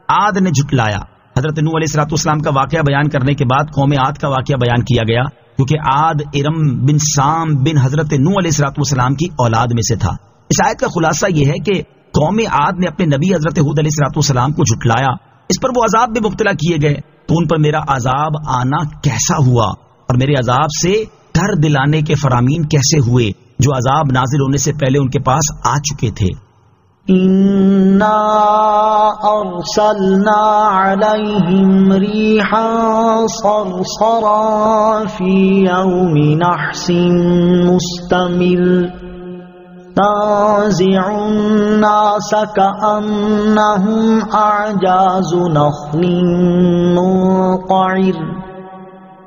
عاد نے جھٹلایا. حضرت نوح علیہ السلام کا واقعہ بیان کرنے کے بعد قوم عاد کا واقعہ بیان کیا گیا، کیونکہ عاد ارم بن سام بن حضرت نوح علیہ السلام کی اولاد میں سے تھا. اس آیت کا خلاصہ یہ ہے کہ قوم عاد نے اپنے نبی حضرت ہود علیہ السلام کو جھٹلایا، اس پر وہ عذاب میں مبتلا کیے گئے. تو ان پر میرا عذاب آنا کیسا ہوا اور میرے عذاب سے ڈر دلانے کے فرامین کیسے ہوئے جو عذاب نازل ہونے سے پہلے ان کے پاس آ چکے تھے. اِنَّا أَرْسَلْنَا عَلَيْهِمْ رِيحًا صَرْصَرًا فِي يَوْمِ نَحْسٍ مُسْتَمِرٍ تَنزِعُ النَّاسَ كَأَنَّهُمْ أَعْجَازُ نَخْلٍ مُنقَعِرٍ.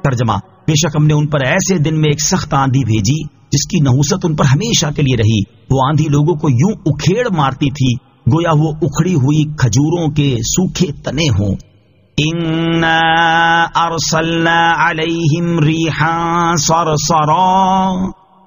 ترجمہ، بے شک ہم نے ان پر ایسے دن میں ایک سخت آندھی بھیجی جس کی نحوست ان پر ہمیشہ کے لیے رہی. وہ آندھی لوگوں کو یوں اکھیڑ مارتی تھی گویا وہ اکھڑی ہوئی کھجوروں کے سوکھے تنے ہوں. اِنَّا أَرْسَلْنَا عَلَيْهِمْ رِيحًا صَرْصَرًا،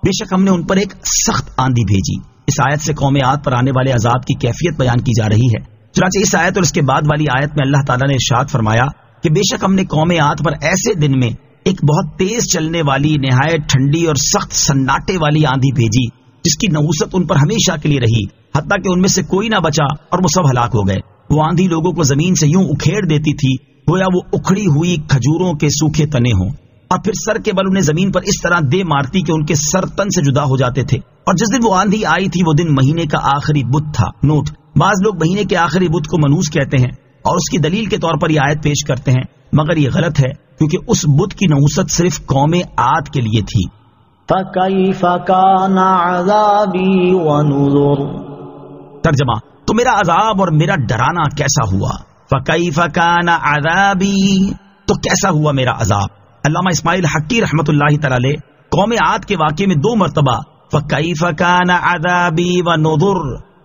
بے شک ہم نے ان پر ایک سخت آندھی بھیجی. اس آیت سے قوم عاد پر آنے والے عذاب کی کیفیت بیان کی جا رہی ہے. چنانچہ اس آیت اور اس کے بعد والی آیت میں اللہ تعالیٰ نے ارشاد فرمایا کہ بے شک ہم نے قوم عاد پر ایسے دن میں ایک بہت تیز چلنے والی، نہایت ٹھنڈی اور سخت سناٹے والی آندھی بھیجی جس کی نحوست ان پر ہمیشہ کے لیے رہی، حتیٰ کہ ان میں سے کوئی نہ بچا اور وہ سب ہلاک ہو گئے. وہ آندھی لوگوں کو زمین سے یوں اکھیڑ دیتی تھی گویا وہ اکھڑی ہوئی کھجوروں کے سوکھے تنے ہوں، اور پھر سر کے بل انہیں زمین پر اس طرح دے مارتی کہ ان کے سر تن سے جدا ہو جاتے تھے. اور جس دن وہ آندھی آئی تھی وہ دن مہینے کا آخری بدھ تھا. نوٹ، بعض لوگ مہینے کے آخری بدھ کو منوس کہتے ہیں اور اس کی دلیل کے طور پر یہ آیت پیش کرتے ہیں، مگر یہ غلط ہے کیونکہ اس بدھ کی نحوست صرف قوم عاد کے لیے تھی. فَكَيْفَ كَانَ عَذَابِي وَنُذُرِ. ترجمہ، تو میرا عذاب اور میرا ڈرانا کیسا ہوا. فَكَيْفَ كَانَ عَذَابِي، تو کیسا ہوا میرا عذاب. علامہ اسماعیل حقی رحمۃ اللہ تعالی علیہ قوم عاد کے واقعے میں 2 مرتبہ فَكَيْفَ كَانَ عَذَابِي وَنُذُرْ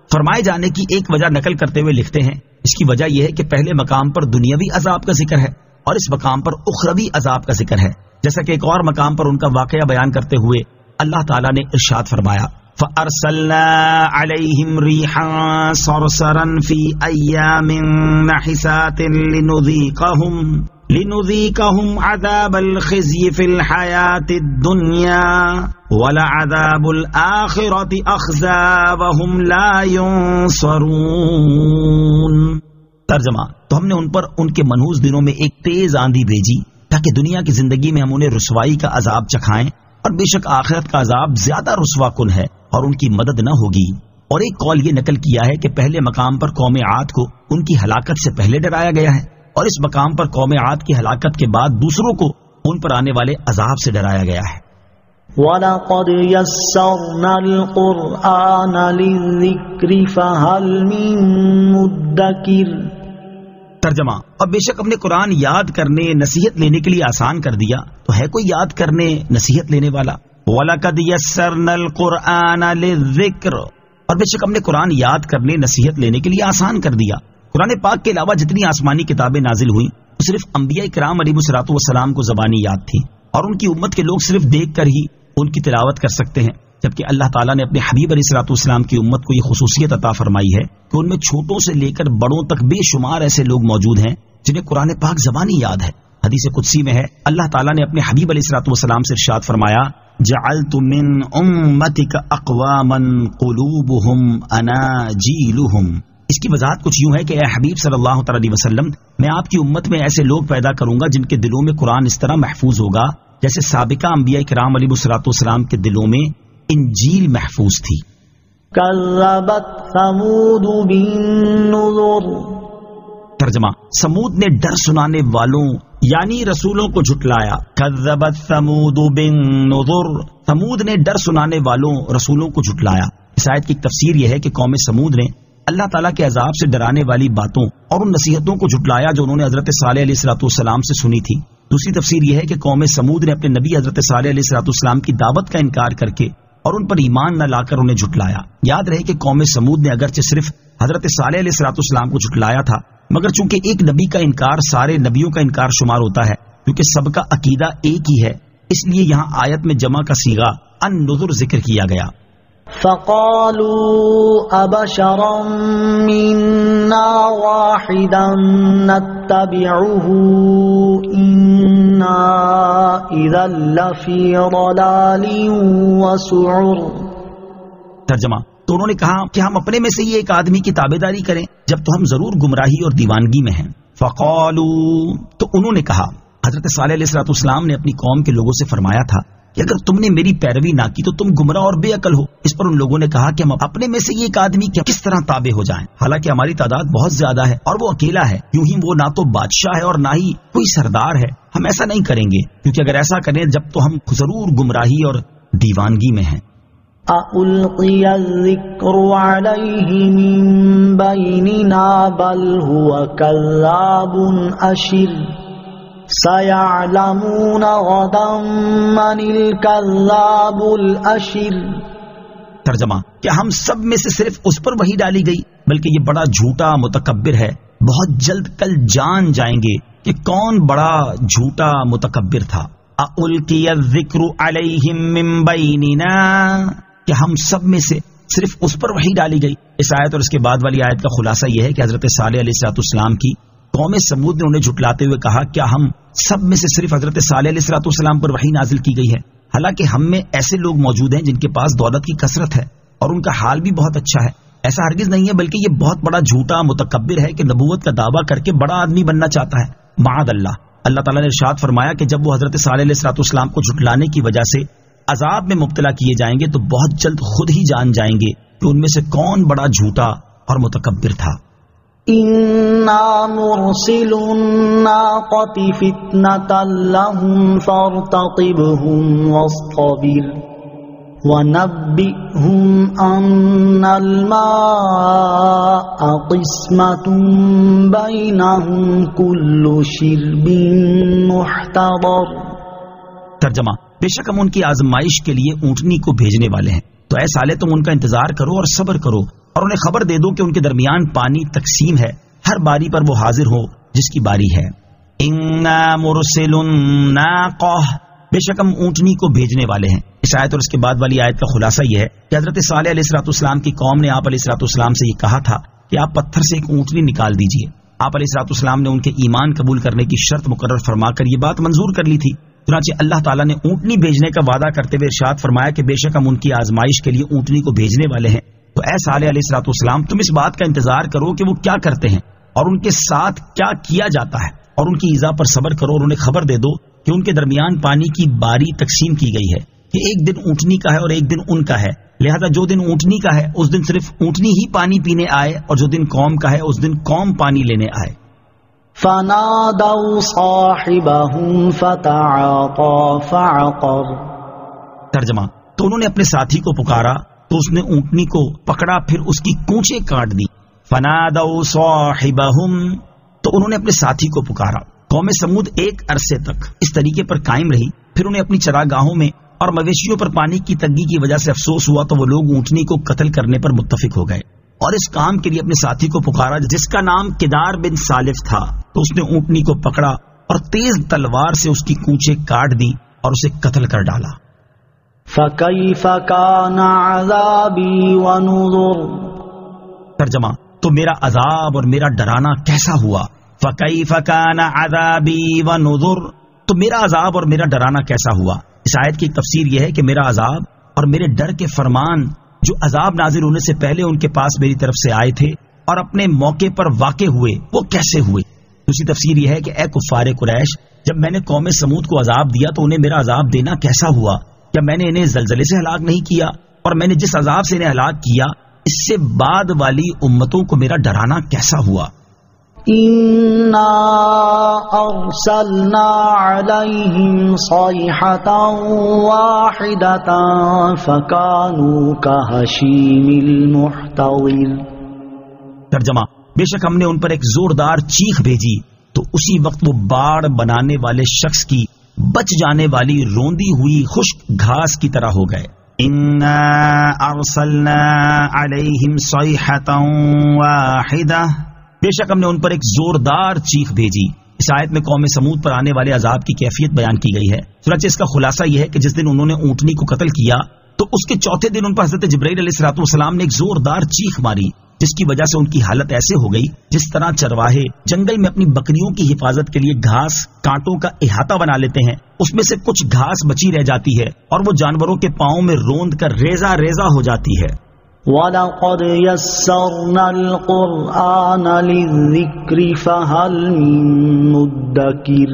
فرمائے جانے کی ایک وجہ نقل کرتے ہوئے لکھتے ہیں، اس کی وجہ یہ ہے کہ پہلے مقام پر دنیاوی عذاب کا ذکر ہے اور اس مقام پر اخروی عذاب کا ذکر ہے، جیسا کہ ایک اور مقام پر ان کا واقعہ بیان کرتے ہوئے اللہ تعالیٰ نے ارشاد فرمایا فَأَرْسَلْنَا عَلَيْهِمْ رِيحًا صَرْصَرًا فِي أَيَّامٍ نَحِسَاتٍ لِنُذِيقَهُمْ عَذَابَ الْخِزْيِ فِي الْحَيَاةِ الدُّنْيَا وَلَعَذَابُ الْآخِرَةِ أَخْزَىٰ وَهُمْ لَا يُنصَرُونَ۔ ترجمہ، تو ہم نے ان پر ان کے منحوس دنوں میں ایک تیز آندھی بھیجی تاکہ دنیا کی زندگی میں ہم انہیں رسوائی کا عذاب چکھائیں، اور بے شک آخرت کا عذاب زیادہ رسوا کن ہے اور ان کی مدد نہ ہوگی۔ اور ایک قول یہ نقل کیا ہے کہ پہلے مقام پر قوم عاد کو ان کی ہلاکت سے پہلے ڈرایا گیا ہے، اور اس مقام پر قوم عاد کی ہلاکت کے بعد دوسروں کو ان پر آنے والے عذاب سے ڈرایا گیا ہے۔ وَلَقَدْ يَسَّرْنَا الْقُرْآنَ لِلذِّكْرِ فَهَلْ مِن مُّدَّكِرٍ۔ ترجمہ، اور بے شک ہم نے قرآن یاد کرنے نصیحت لینے کے لیے آسان کر دیا، تو ہے کوئی یاد کرنے نصیحت لینے والا؟ وَلَقَدْ يَسَّرْنَا الْقُرْآنَ لِلذِّكْرِ، اور بے شک ہم نے قرآن یاد کرنے نصیحت لینے کے لیے آسان کر دیا۔ قرآن پاک کے علاوہ جتنی آسمانی کتابیں نازل ہوئیں وہ صرف انبیاء کرام علیہ الصلوۃ والسلام کو زبانی یاد تھی، اور ان کی امت کے لوگ صرف دیکھ کر ہی ان کی تلاوت کر سکتے ہیں، جبکہ اللہ تعالیٰ نے اپنے حبیب علیہ الصلوۃ والسلام کی امت کو یہ خصوصیت عطا فرمائی ہے کہ ان میں چھوٹوں سے لے کر بڑوں تک بے شمار ایسے لوگ موجود ہیں جنہیں قرآن پاک زبانی یاد ہے۔ حدیث قدسی میں ہے، اللہ تعالیٰ نے اپنے حبیب علیہ الصلوۃ والسلام سے ارشاد فرمایا جعلت من امتک اقواما قلوبهم اناجیلهم۔ اس کی وضاحت کچھ یوں ہے کہ اے حبیب صلی اللہ تعالی علیہ وسلم، میں آپ کی امت میں ایسے لوگ پیدا کروں گا جن کے دلوں میں قرآن اس طرح محفوظ ہوگا جیسے سابقہ انبیاء کرام علیہ الصلوۃ والسلام کے دلوں میں انجیل محفوظ تھی۔ کذبت ثمود بالنذر۔ ترجمہ، سمود نے ڈر سنانے والوں یعنی رسولوں کو جھٹلایا۔ کذبت ثمود بالنذر، سمود نے ڈر سنانے والوں رسولوں کو جھٹلایا۔ اس آیت کی تفسیر یہ ہے کہ قوم سمود نے اللہ تعالیٰ کے عذاب سے ڈرانے والی باتوں اور ان نصیحتوں کو جھٹلایا جو انہوں نے حضرت صالح علیہ الصلوۃ والسلام سے سنی تھی۔ دوسری تفسیر یہ ہے کہ قوم سمود نے اپنے نبی حضرت صالح علیہ الصلوۃ والسلام کی دعوت کا انکار کر کے اور ان پر ایمان نہ لا کر انہیں جھٹلایا۔ یاد رہے کہ قوم سمود نے اگرچہ صرف حضرت صالح علیہ الصلوۃ والسلام کو جھٹلایا تھا، مگر چونکہ ایک نبی کا انکار سارے نبیوں کا انکار شمار ہوتا ہے، کیونکہ سب کا عقیدہ ایک ہی ہے، اس لیے یہاں آیت میں جمع کا صیغہ النذر ذکر کیا گیا۔ فَقَالُوا أَبَشَرًا مِنَّا وَاحِدًا نَتَّبِعُهُ إِنَّا إِذًا لَّفِي ضَلَالٍ وَسُعُرٍ۔ ترجمہ، تو انہوں نے کہا کہ ہم اپنے میں سے ہی ایک آدمی کی تابعداری کریں جب تو ہم ضرور گمراہی اور دیوانگی میں ہیں۔ فَقَالُوا، تو انہوں نے کہا، حضرت صالح علیہ السلام نے اپنی قوم کے لوگوں سے فرمایا تھا کہ اگر تم نے میری پیروی نہ کی تو تم گمراہ اور بے عقل ہو۔ اس پر ان لوگوں نے کہا کہ ہم اپنے میں سے یہ ایک آدمی کس طرح تابع ہو جائیں، حالانکہ ہماری تعداد بہت زیادہ ہے اور وہ اکیلا ہے، یوں ہی وہ نہ تو بادشاہ ہے اور نہ ہی کوئی سردار ہے۔ ہم ایسا نہیں کریں گے، کیونکہ اگر ایسا کریں جب تو ہم ضرور گمراہی اور دیوانگی میں ہیں۔ أَأُلْقِيَ الذِّكْرُ عَلَيْهِ مِن بَيْنِنَا بَلْ هُوَ كَذَّابٌ أَشِرٌ سَيَعْلَمُونَ غَدًا مَّنِ الْكَذَّابُ الْأَشِرُ۔ ترجمہ، کہ ہم سب میں سے صرف اس پر وحی ڈالی گئی، بلکہ یہ بڑا جھوٹا متکبر ہے، بہت جلد کل جان جائیں گے کہ کون بڑا جھوٹا متکبر تھا۔ أَأُلْقِيَ الذِّكْرُ عَلَيْهِم مِّن بَيْنِنَا، کہ ہم سب میں سے صرف اس پر وحی ڈالی گئی۔ اس آیت اور اس کے بعد والی آیت کا خلاصہ یہ ہے کہ حضرت صالح علیہ السلام کی قوم سمود نے انہیں جھٹلاتے ہوئے کہا، کیا ہم سب میں سے صرف حضرت صالح علیہ السلام پر وحی نازل کی گئی ہے؟ حالانکہ ہم میں ایسے لوگ موجود ہیں جن کے پاس دولت کی کثرت ہے اور ان کا حال بھی بہت اچھا ہے۔ ایسا ہرگز نہیں ہے، بلکہ یہ بہت بڑا جھوٹا متکبر ہے کہ نبوت کا دعویٰ کر کے بڑا آدمی بننا چاہتا ہے۔ معاذ اللہ۔ اللہ تعالیٰ نے ارشاد فرمایا کہ جب وہ حضرت صالح علیہ السلام کو جھٹلانے کی وجہ سے عذاب میں مبتلا کیے جائیں گے تو بہت جلد خود ہی جان جائیں گے کہ ان میں سے کون بڑا جھوٹا اور متکبر تھا۔ إِنَّا مُرْسِلُو النَّاقَةِ فِتْنَةً لَّهُمْ فَارْتَقِبْهُمْ وَاصْطَبِرْ وَنَبِّئْهُمْ أَنَّ الْمَاءَ قِسْمَةٌ بَيْنَهُمْ كُلُّ شِرْبٍ مُحْتَضَرٍ۔ ترجمہ، بے شک ہم ان کی آزمائش کے لیے اونٹنی کو بھیجنے والے ہیں، تو اے صالح تم ان کا انتظار کرو اور صبر کرو، اور انہیں خبر دے دو کہ ان کے درمیان پانی تقسیم ہے، ہر باری پر وہ حاضر ہو جس کی باری ہے۔ اِنَّا مُرْسِلُ النَّاقَةِ، بے شک ہم اونٹنی کو بھیجنے والے ہیں۔ اس آیت اور اس کے بعد والی آیت کا خلاصہ یہ ہے کہ حضرت صالح علیہ الصلوۃ والسلام کی قوم نے آپ علیہ الصلوۃ والسلام سے یہ کہا تھا کہ آپ پتھر سے ایک اونٹنی نکال دیجئے۔ آپ علیہ الصلوۃ والسلام نے ان کے ایمان قبول کرنے کی شرط مقرر فرما کر یہ بات منظور کر لی تھی۔ چنانچہ اللہ تعالیٰ نے اونٹنی بھیجنے کا وعدہ کرتے ہوئے ارشاد فرمایا کہ بے شک ہم ان کی آزمائش کے لیے اونٹنی کو بھیجنے والے ہیں، تو اے صالح علیہ الصلوۃ والسلام تم اس بات کا انتظار کرو کہ وہ کیا کرتے ہیں اور ان کے ساتھ کیا کیا جاتا ہے، اور ان کی ایذا پر صبر کرو، اور انہیں خبر دے دو کہ ان کے درمیان پانی کی باری تقسیم کی گئی ہے کہ ایک دن اونٹنی کا ہے اور ایک دن ان کا ہے، لہذا جو دن اونٹنی کا ہے اس دن صرف اونٹنی ہی پانی پینے آئے، اور جو دن قوم کا ہے اس دن قوم پانی لینے آئے۔ فنادوا صاحبهم فتعاطى فعقر، ترجمہ، تو انہوں نے اپنے ساتھی کو پکارا تو اس نے اونٹنی کو پکڑا پھر اس کی کونچیں کاٹ دی۔ فنادوا صاحبهم، تو انہوں نے اپنے ساتھی کو پکارا۔ قوم سمود ایک عرصے تک اس طریقے پر قائم رہی، پھر انہیں اپنی چراگاہوں میں اور مویشیوں پر پانی کی تنگی کی وجہ سے افسوس ہوا تو وہ لوگ اونٹنی کو قتل کرنے پر متفق ہو گئے اور اس کام کے لیے اپنے ساتھی کو پکارا جس کا نام کدار بن سالف تھا، تو اس نے اونٹنی کو پکڑا اور تیز تلوار سے اس کی کونچیں کاٹ دی اور اسے قتل کر ڈالا۔ فَكَيْفَ كَانَ عَذَابِي وَنُذُرِ، ترجمہ، تو میرا عذاب اور میرا ڈرانا کیسا ہوا۔ فَكَيْفَ كَانَ عَذَابِي وَنُذُرِ، تو میرا عذاب اور میرا ڈرانا کیسا ہوا۔ اس آیت کی ایک تفسیر یہ ہے کہ میرا عذاب اور میرے ڈر کے فرمان جو عذاب نازل ہونے سے پہلے ان کے پاس میری طرف سے آئے تھے اور اپنے موقع پر واقع ہوئے وہ کیسے ہوئے۔ دوسری تفسیر یہ ہے کہ اے کفار قریش، جب میں نے قوم سمود کو عذاب دیا تو انہیں میرا عذاب دینا کیسا ہوا؟ کیا میں نے انہیں زلزلے سے ہلاک نہیں کیا؟ اور میں نے جس عذاب سے انہیں ہلاک کیا اس سے بعد والی امتوں کو میرا ڈرانا کیسا ہوا؟ اِنَّا أَرْسَلْنَا عَلَيْهِمْ صَيْحَةً وَاحِدَةً فَكَانُوا كَهَشِيمِ الْمُحْتَظِرِ، ترجمہ، بے شک ہم نے ان پر ایک زوردار چیخ بھیجی تو اسی وقت وہ باڑ بنانے والے شخص کی بچ جانے والی روندی ہوئی خشک گھاس کی طرح ہو گئے۔ اِنَّا أَرْسَلْنَا عَلَيْهِمْ صَيْحَةً وَاحِدَةً، بے شک ہم نے ان پر ایک زوردار چیخ بھیجی۔ اس آیت میں قوم سمود پر آنے والے عذاب کی کیفیت بیان کی گئی ہے۔ چنانچہ اس کا خلاصہ یہ ہے کہ جس دن انہوں نے اونٹنی کو قتل کیا تو اس کے چوتھے دن ان پر حضرت جبرائیل علیہ الصلوۃ والسلام نے ایک زوردار چیخ ماری جس کی وجہ سے ان کی حالت ایسے ہو گئی جس طرح چرواہے جنگل میں اپنی بکریوں کی حفاظت کے لیے گھاس کانٹوں کا احاطہ بنا لیتے ہیں، اس میں سے کچھ گھاس بچی رہ جاتی ہے اور وہ جانوروں کے پاؤں میں روند کر ریزہ ریزہ ہو جاتی ہے۔ وَلَقَدْ يَسَّرْنَا الْقُرْآنَ لِلذِّكْرِ فَهَلْ مِن مُدَّكِرٍ،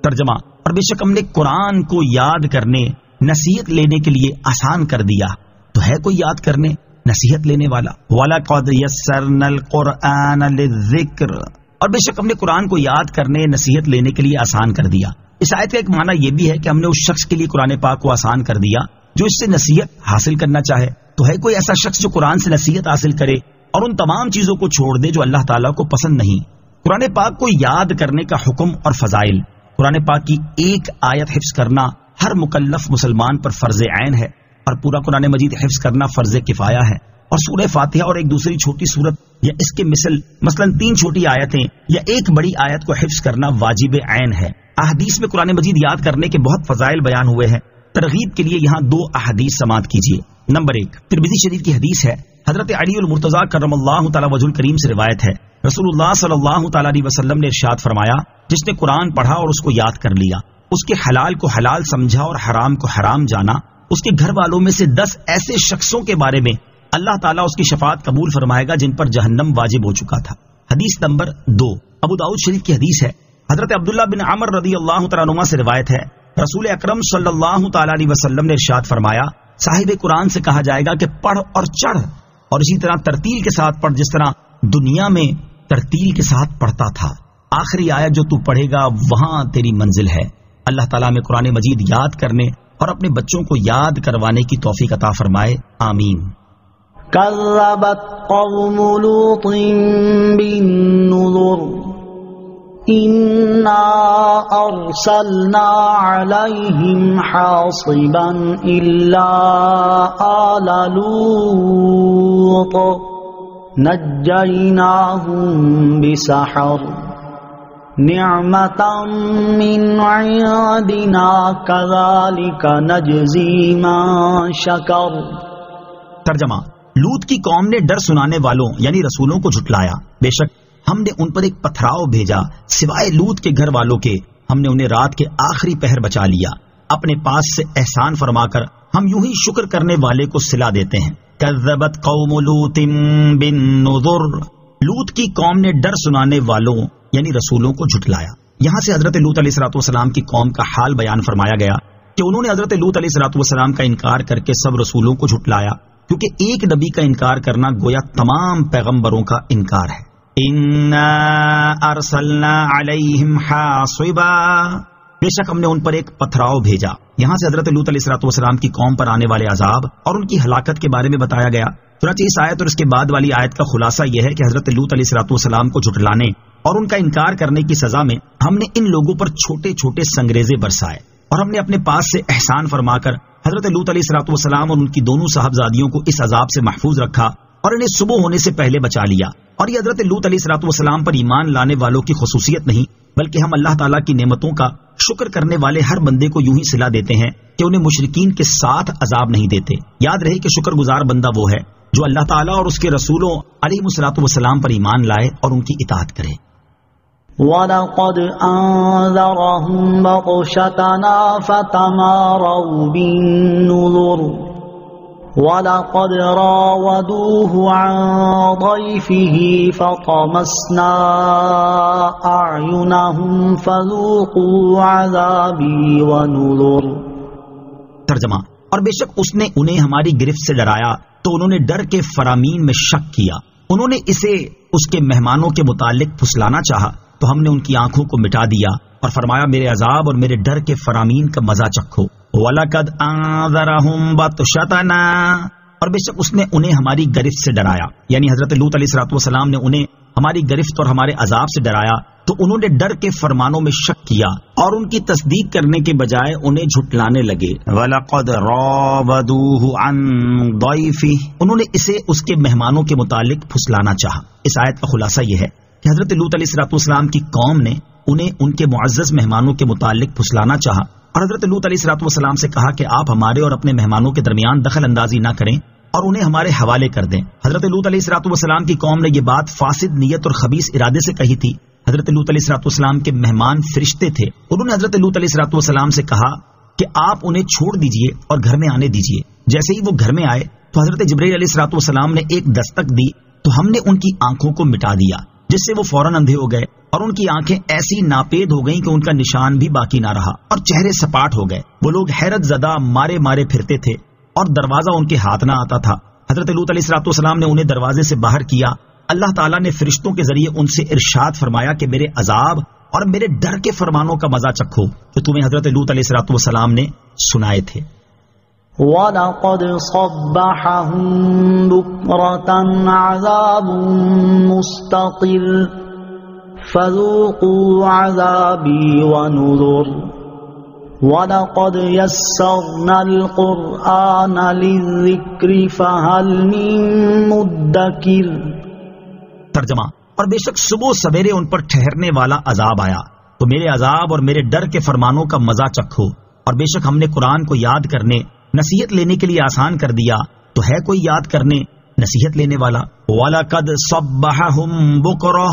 ترجمہ، اور بے شک ہم نے قرآن کو یاد کرنے نصیحت لینے کے لیے آسان کر دیا، تو ہے کوئی یاد کرنے نصیحت لینے والا۔ وَلَقَدْ يَسَّرْنَا الْقُرْآنَ لِلذِّكْرِ، اور بے شک ہم نے قرآن کو یاد کرنے نصیحت لینے کے لیے آسان کر دیا۔ اس آیت کا ایک معنی یہ بھی ہے کہ ہم نے اس شخص کے لیے قرآن پاک کو آسان کر دیا جو اس سے نصیحت حاصل کرنا چاہے۔ تو ہے کوئی ایسا شخص جو قرآن سے نصیحت حاصل کرے اور ان تمام چیزوں کو چھوڑ دے جو اللہ تعالیٰ کو پسند نہیں؟ قرآن پاک کو یاد کرنے کا حکم اور فضائل، قرآن پاک کی ایک آیت حفظ کرنا ہر مکلف مسلمان پر فرض عین ہے، اور پورا قرآن مجید حفظ کرنا فرض کفایہ ہے، اور سورہ فاتحہ اور ایک دوسری چھوٹی سورت یا اس کے مثلا 3 چھوٹی آیتیں یا ایک بڑی آیت کو حفظ کرنا واجب عین ہے۔ احادیث میں قرآن مجید یاد کرنے کے بہت فضائل بیان ہوئے ہیں۔ ترغیب کے لیے یہاں 2 احادیث سماعت کیجیے۔ نمبر 1 ترمذی شریف کی حدیث ہے، حضرت علی المرتضیٰ کرم اللہ تعالی وجہ الکریم سے روایت ہے، رسول اللہ صلی اللہ تعالی علیہ وسلم نے ارشاد فرمایا، جس نے قرآن پڑھا اور اس کو یاد کر لیا، اس کے حلال کو حلال سمجھا اور حرام کو حرام جانا، اس کے گھر والوں میں سے 10 ایسے شخصوں کے بارے میں اللہ تعالیٰ اس کی شفاعت قبول فرمائے گا جن پر جہنم واجب ہو چکا تھا۔ حدیث نمبر 2 ابو داؤد شریف کی حدیث ہے، حضرت عبداللہ بن عمر رضی اللہ تعالیٰ عنہما سے روایت ہے، رسول اکرم صلی اللہ تعالی علیہ وسلم نے ارشاد فرمایا، صاحب قرآن سے کہا جائے گا کہ پڑھ اور چڑھ، اور اسی طرح ترتیل کے ساتھ پڑھ جس طرح دنیا میں ترتیل کے ساتھ پڑھتا تھا، آخری آیت جو تو پڑھے گا وہاں تیری منزل ہے۔ اللہ تعالیٰ میں قرآن مجید یاد کرنے اور اپنے بچوں کو یاد کروانے کی توفیق عطا فرمائے، آمین۔ كذبت قوم لوط بالنذر إنا أرسلنا عليهم حاصبا إلا آل لوط نجيناهم بسحر نعمة من عندنا كذلك نجزي من شكر۔ ترجمہ، لوط کی قوم نے ڈر سنانے والوں یعنی رسولوں کو جھٹلایا، بے شک ہم نے ان پر ایک پتھراؤ بھیجا، سوائے لوط کے گھر والوں کے ہم نے انہیں رات کے آخری پہر بچا لیا، اپنے پاس سے احسان فرما کر ہم یوں ہی شکر کرنے والے کو صلا دیتے ہیں۔ کذبت قوم لوط بالنذر، لوط کی قوم نے ڈر سنانے والوں یعنی رسولوں کو جھٹلایا۔ یہاں سے حضرت لوط علیہ الصلوۃ والسلام کی قوم کا حال بیان فرمایا گیا کہ انہوں نے حضرت لوط علیہ الصلوۃ والسلام کا انکار کر کے سب رسولوں کو جھٹلایا، کیونکہ ایک نبی کا انکار کرنا گویا تمام پیغمبروں کا انکار ہے۔ اِنَّا أَرْسَلْنَا عَلَيْهِمْ حَاصِبًا، بے شک ہم نے ان پر ایک پتھراؤ بھیجا۔ یہاں سے حضرت لوط علیہ الصلوۃ والسلام کی قوم پر آنے والے عذاب اور ان کی ہلاکت کے بارے میں بتایا گیا۔ چنانچہ اس آیت اور اس کے بعد والی آیت کا خلاصہ یہ ہے کہ حضرت لوط علیہ الصلوۃ والسلام کو جھٹلانے اور ان کا انکار کرنے کی سزا میں ہم نے ان لوگوں پر چھوٹے چھوٹے سنگریزے برسائے، اور ہم نے اپنے پاس سے احسان فرما کر حضرت لوط علیہ الصلوۃ والسلام اور ان کی دونوں صاحبزادیوں کو اس عذاب سے محفوظ رکھا اور انہیں صبح ہونے سے پہلے بچا لیا۔ اور یہ حضرت لوط علیہ الصلوۃ والسلام پر ایمان لانے والوں کی خصوصیت نہیں، بلکہ ہم اللہ تعالیٰ کی نعمتوں کا شکر کرنے والے ہر بندے کو یوں ہی صلا دیتے ہیں کہ انہیں مشرکین کے ساتھ عذاب نہیں دیتے۔ یاد رہے کہ شکر گزار بندہ وہ ہے جو اللہ تعالیٰ اور اس کے رسولوں علیہ الصلوۃ والسلام پر ایمان لائے اور ان کی اطاعت کرے۔ وَلَقَدْ أَنذَرَهُمْ بَطْشَتَنَا فَتَمَارَوْا بِالنُّذُرِ وَلَقَدْ رَاوَدُوهُ عَنْ ضَيْفِهِ فَطَمَسْنَا أَعْيُنَهُمْ فَذُوقُوا عَذَابِي وَنُذُرِ۔ ترجمہ، اور بے شک اس نے انہیں ہماری گرفت سے ڈرایا تو انہوں نے ڈر کے فرامین میں شک کیا، انہوں نے اسے اس کے مہمانوں کے متعلق پھسلانا چاہا تو ہم نے ان کی آنکھوں کو مٹا دیا اور فرمایا میرے عذاب اور میرے ڈر کے فرامین کا مزہ چکھو۔ وَلَقَدْ أَنذَرَهُمْ بَطْشَتَنَا، اور بے شک اس نے انہیں ہماری گرفت سے ڈرایا، یعنی حضرت لوط علیہ الصلوۃ والسلام نے انہیں ہماری گرفت اور ہمارے عذاب سے ڈرایا تو انہوں نے ڈر کے فرمانوں میں شک کیا اور ان کی تصدیق کرنے کے بجائے انہیں جھٹلانے لگے۔ وَلَقَدْ رَاوَدُوهُ عَنْ ضَيْفِهِ، انہوں نے اسے اس کے مہمانوں کے متعلق پھسلانا چاہا۔ اس آیت کا خلاصہ یہ ہے کہ حضرت لوط علیہ الصلوۃ والسلام کی قوم نے انہیں ان کے معزز مہمانوں کے متعلق پھسلانا چاہا اور حضرت لوط علیہ الصلوۃ والسلام سے کہا کہ آپ ہمارے اور اپنے مہمانوں کے درمیان دخل اندازی نہ کریں اور انہیں ہمارے حوالے کر دیں۔ حضرت لوط علیہ الصلوۃ والسلام کی قوم نے یہ بات فاسد نیت اور خبیث ارادے سے کہی تھی۔ حضرت لوط علیہ الصلوۃ والسلام کے مہمان فرشتے تھے، انہوں نے حضرت لوط علیہ الصلوۃ والسلام سے کہا کہ آپ انہیں چھوڑ دیجئے اور گھر میں آنے دیجئے۔ جیسے ہی وہ گھر میں آئے تو حضرت جبرائیل علیہ الصلوۃ والسلام نے ایک دستک دی تو ہم نے ان کی آنکھوں کو مٹا دیا، جس سے وہ فوراً اندھے ہو گئے اور ان کی آنکھیں ایسی ناپید ہو گئیں کہ ان کا نشان بھی باقی نہ رہا اور چہرے سپاٹ ہو گئے۔ وہ لوگ حیرت زدہ مارے مارے پھرتے تھے اور دروازہ ان کے ہاتھ نہ آتا تھا۔ حضرت لوط علیہ الصلوۃ والسلام نے انہیں دروازے سے باہر کیا، اللہ تعالیٰ نے فرشتوں کے ذریعے ان سے ارشاد فرمایا کہ میرے عذاب اور میرے ڈر کے فرمانوں کا مزہ چکھو جو تمہیں حضرت لوط علیہ الصلوۃ والسلام نے سنائے تھے۔ وَلَقَدْ صَبَّحَهُم بُكْرَةً عَذَابٌ مُسْتَقِرٌّ فَذُوقُوا عَذَابِي وَنُذُرِ وَلَقَدْ يَسَّرْنَا الْقُرْآنَ لِلذِّكْرِ فَهَلْ مِن مُدَّكِرٍ۔ ترجمہ، اور بے شک صبح سویرے ان پر ٹھہرنے والا عذاب آیا تو میرے عذاب اور میرے ڈر کے فرمانوں کا مزہ چکھو، اور بے شک ہم نے قرآن کو یاد کرنے نصیحت لینے کے لیے آسان کر دیا تو ہے کوئی یاد کرنے نصیحت لینے والا۔ وَلَقَدْ صَبَّحَهُم بُكْرَةً،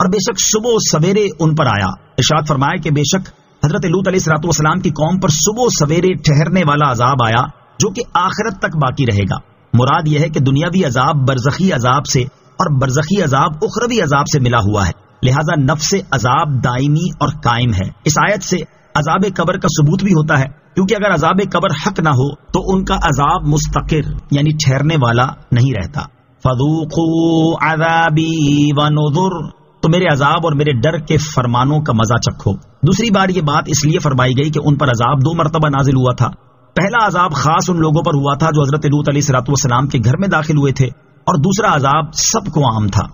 اور بے شک صبح سویرے ان پر آیا۔ ارشاد فرمایا کہ بے شک حضرت لوط علیہ الصلوۃ والسلام کی قوم پر صبح سویرے ٹھہرنے والا عذاب آیا جو کہ آخرت تک باقی رہے گا۔ مراد یہ ہے کہ دنیاوی عذاب برزخی عذاب سے اور برزخی عذاب اخروی عذاب سے ملا ہوا ہے، لہذا نفس عذاب دائمی اور قائم ہے۔ اس آیت سے عذاب قبر کا ثبوت بھی ہوتا ہے، کیونکہ اگر عذاب قبر حق نہ ہو تو ان کا عذاب مستقر یعنی ٹھہرنے والا نہیں رہتا۔ فَذُوقُوا عَذَابِي وَنُذُرِ، تو میرے عذاب اور میرے ڈر کے فرمانوں کا مزہ چکھو۔ دوسری بار یہ بات اس لیے فرمائی گئی کہ ان پر عذاب 2 مرتبہ نازل ہوا تھا۔ پہلا عذاب خاص ان لوگوں پر ہوا تھا جو حضرت لوط علیہ الصلوۃ والسلام کے گھر میں داخل ہوئے تھے، اور دوسرا عذاب سب کو عام تھا۔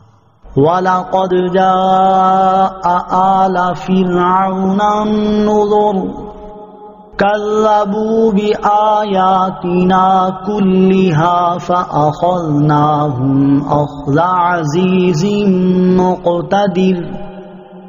وَلَقَدْ جَاءَ آلَ فِرْعَوْنَ النُّذُرُ كَذَّبُوا بِآيَاتِنَا كُلِّهَا فَأَخَذْنَاهُمْ أَخْذَ عَزِيزٍ مُقْتَدِرٍ۔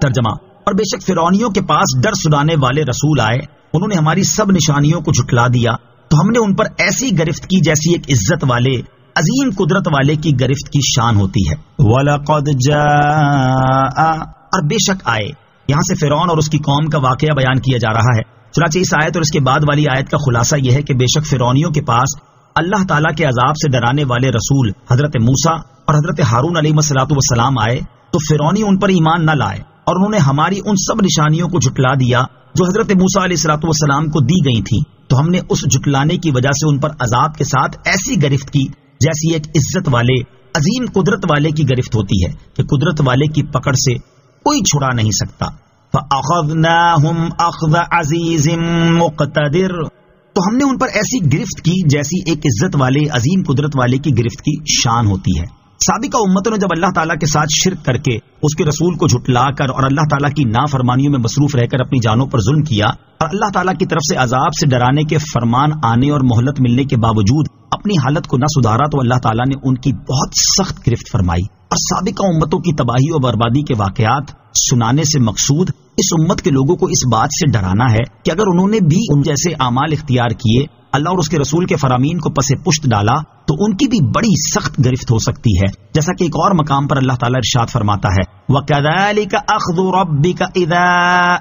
ترجمہ، اور بے شک فرعونیوں کے پاس ڈر سنانے والے رسول آئے، انہوں نے ہماری سب نشانیوں کو جھٹلا دیا تو ہم نے ان پر ایسی گرفت کی جیسی ایک عزت والے عظیم قدرت والے کی گرفت کی شان ہوتی ہے۔ وَلَقَدْ جَاءَ، اور بے شک آئے، یہاں سے فرعون اور اس کی قوم کا واقعہ بیان کیا جا رہا ہے۔ چنانچہ اس آیت اور اس کے بعد والی آیت کا خلاصہ یہ ہے کہ بے شک فرعونیوں کے پاس اللہ تعالیٰ کے عذاب سے ڈرانے والے رسول حضرت موسیٰ اور حضرت ہارون علیہ الصلوۃ والسلام آئے تو فرعونی ان پر ایمان نہ لائے اور انہوں نے ہماری ان سب نشانیوں کو جھٹلا دیا جو حضرت موسیٰ علیہ الصلوۃ والسلام کو دی گئی تھیں، تو ہم نے اس جھٹلانے کی وجہ سے ان پر عذاب کے ساتھ ایسی گرفت کی جیسی ایک عزت والے عظیم قدرت والے کی گرفت ہوتی ہے کہ قدرت والے کی پکڑ سے کوئی چھڑا نہیں سکتا۔ فَأَخَذْنَاهُمْ أَخْذَ عَزِيزٍ مُقْتَدِرٍ، تو ہم نے ان پر ایسی گرفت کی جیسی ایک عزت والے عظیم قدرت والے کی گرفت کی شان ہوتی ہے۔ سابقہ امتوں نے جب اللہ تعالیٰ کے ساتھ شرک کر کے اس کے رسول کو جھٹلا کر اور اللہ تعالیٰ کی نافرمانیوں میں مصروف رہ کر اپنی جانوں پر ظلم کیا اور اللہ تعالیٰ کی طرف سے عذاب سے ڈرانے کے فرمان آنے اور مہلت ملنے کے باوجود اپنی حالت کو نہ سدھارا تو اللہ تعالیٰ نے ان کی بہت سخت گرفت فرمائی۔ اور سابقہ امتوں کی تباہی اور بربادی کے واقعات سنانے سے مقصود اس امت کے لوگوں کو اس بات سے ڈرانا ہے کہ اگر انہوں نے بھی ان جیسے اعمال اختیار کیے، اللہ اور اس کے رسول کے فرامین کو پس پشت ڈالا، تو ان کی بھی بڑی سخت گرفت ہو سکتی ہے، جیسا کہ ایک اور مقام پر اللہ تعالیٰ ارشاد فرماتا ہے وَكَذَلِكَ أَخْذُ رَبِّكَ إِذَا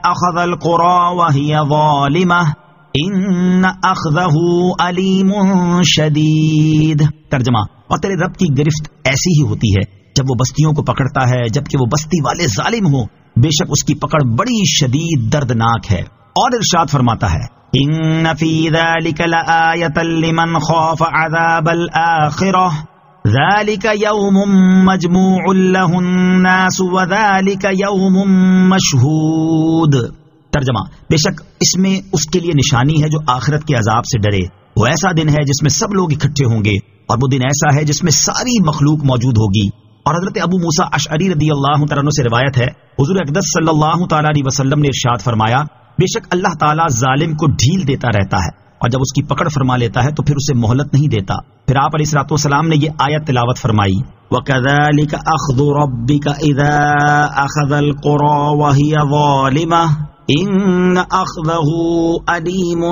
أَخَذَ الْقُرَى وَهِيَ ظَالِمَةٌ إِنَّ أَخْذَهُ أَلِيمٌ شَدِيدٌ۔ ترجمہ، اور تیرے رب کی گرفت ایسی ہی ہوتی ہے جب وہ بستیوں کو پکڑتا ہے جبکہ وہ بستی والے ظالم ہوں، بے شک اس کی پکڑ بڑی شدید دردناک ہے۔ اور ارشاد فرماتا ہے ان فی ذلک لآیۃ لمن خاف عذاب الآخرہ ذلک یوم مجموع لہ الناس وذلک یوم مشہود۔ ترجمہ، بے شک اس میں اس کے لیے نشانی ہے جو آخرت کے عذاب سے ڈرے، وہ ایسا دن ہے جس میں سب لوگ اکٹھے ہوں گے، اور وہ دن ایسا ہے جس میں ساری مخلوق موجود ہوگی۔ اور حضرت ابو موسیٰ اشعری رضی اللہ تعالیٰ عنہ سے روایت ہے، حضور اقدس صلی اللہ تعالیٰ علیہ وسلم نے ارشاد فرمایا بے شک اللہ تعالیٰ ظالم کو ڈھیل دیتا رہتا ہے اور جب اس کی پکڑ فرما لیتا ہے تو پھر اسے مہلت نہیں دیتا۔ پھر آپ علیہ الصلوۃ والسلام نے یہ آیت تلاوت فرمائی وَكَذَلِكَ أَخْذُ رَبِّكَ إِذَا أَخَذَ الْقُرَى وَهِيَ ظَالِمَةٌ إِنَّ أَخْذَهُ أَلِيمٌ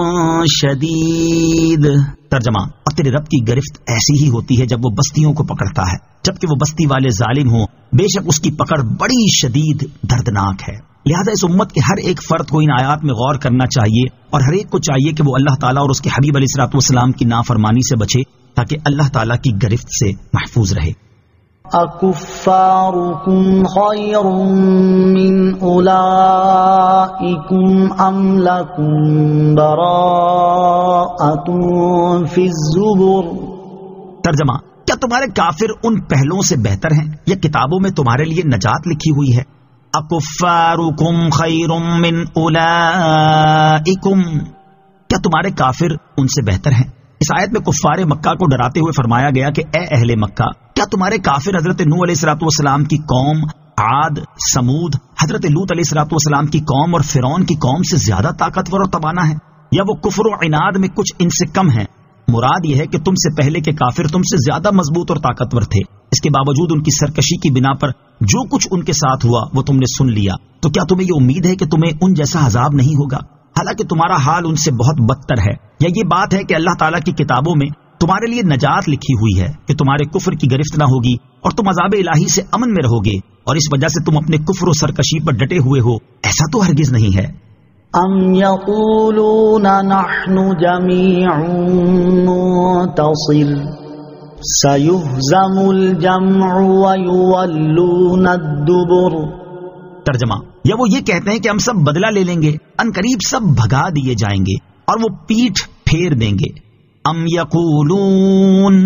شَدِيدٌ۔ ترجمہ، اور تیرے رب کی گرفت ایسی ہی ہوتی ہے جب وہ بستیوں کو پکڑتا ہے جبکہ وہ بستی والے ظالم ہوں، بے شک اس کی پکڑ بڑی شدید دردناک ہے۔ لہذا اس امت کے ہر ایک فرد کو ان آیات میں غور کرنا چاہیے اور ہر ایک کو چاہیے کہ وہ اللہ تعالیٰ اور اس کے حبیب علیہ الصلوۃ والسلام کی نافرمانی سے بچے تاکہ اللہ تعالیٰ کی گرفت سے محفوظ رہے۔ أَكُفَّارُكُمْ خَيْرٌ مِّنْ أُولَئِكُمْ أَمْ لَكُمْ بَرَاءَةٌ فِي الزُّبُرِ۔ ترجمہ، کیا تمہارے کافر ان پہلوؤں سے بہتر ہیں یا کتابوں میں تمہارے لیے نجات لکھی ہوئی ہے؟ اکفارکم خیر من اولئکم، کیا تمہارے کافر ان سے بہتر ہیں؟ اس آیت میں کفار مکہ کو ڈراتے ہوئے فرمایا گیا کہ اے اہل مکہ، کیا تمہارے کافر حضرت نوح علیہ الصلوۃ والسلام کی قوم، عاد، سمود، حضرت لوط علیہ الصلوۃ والسلام کی قوم اور فرعون کی قوم سے زیادہ طاقتور اور توانا ہیں، یا وہ کفر و عناد میں کچھ ان سے کم ہیں؟ مراد یہ ہے کہ تم سے پہلے کے کافر تم سے زیادہ مضبوط اور طاقتور تھے، اس کے باوجود ان کی سرکشی کی بنا پر جو کچھ ان کے ساتھ ہوا وہ تم نے سن لیا، تو کیا تمہیں یہ امید ہے کہ تمہیں ان جیسا عذاب نہیں ہوگا؟ حالانکہ تمہارا حال ان سے بہت بدتر ہے۔ یا یہ بات ہے کہ اللہ تعالیٰ کی کتابوں میں تمہارے لیے نجات لکھی ہوئی ہے کہ تمہارے کفر کی گرفت نہ ہوگی اور تم عذاب الہی سے امن میں رہو گے، اور اس وجہ سے تم اپنے کفر و سرکشی پر ڈٹے ہوئے ہو، ایسا تو ہرگز نہیں ہے۔ ام یقولون نحن جمیع منتصر سیہزم الجمع ویولون الدبر۔ ترجمہ، یا وہ یہ کہتے ہیں کہ ہم سب بدلہ لے لیں گے، ان قریب سب بھگا دیے جائیں گے اور وہ پیٹھ پھیر دیں گے۔ ام یقولون،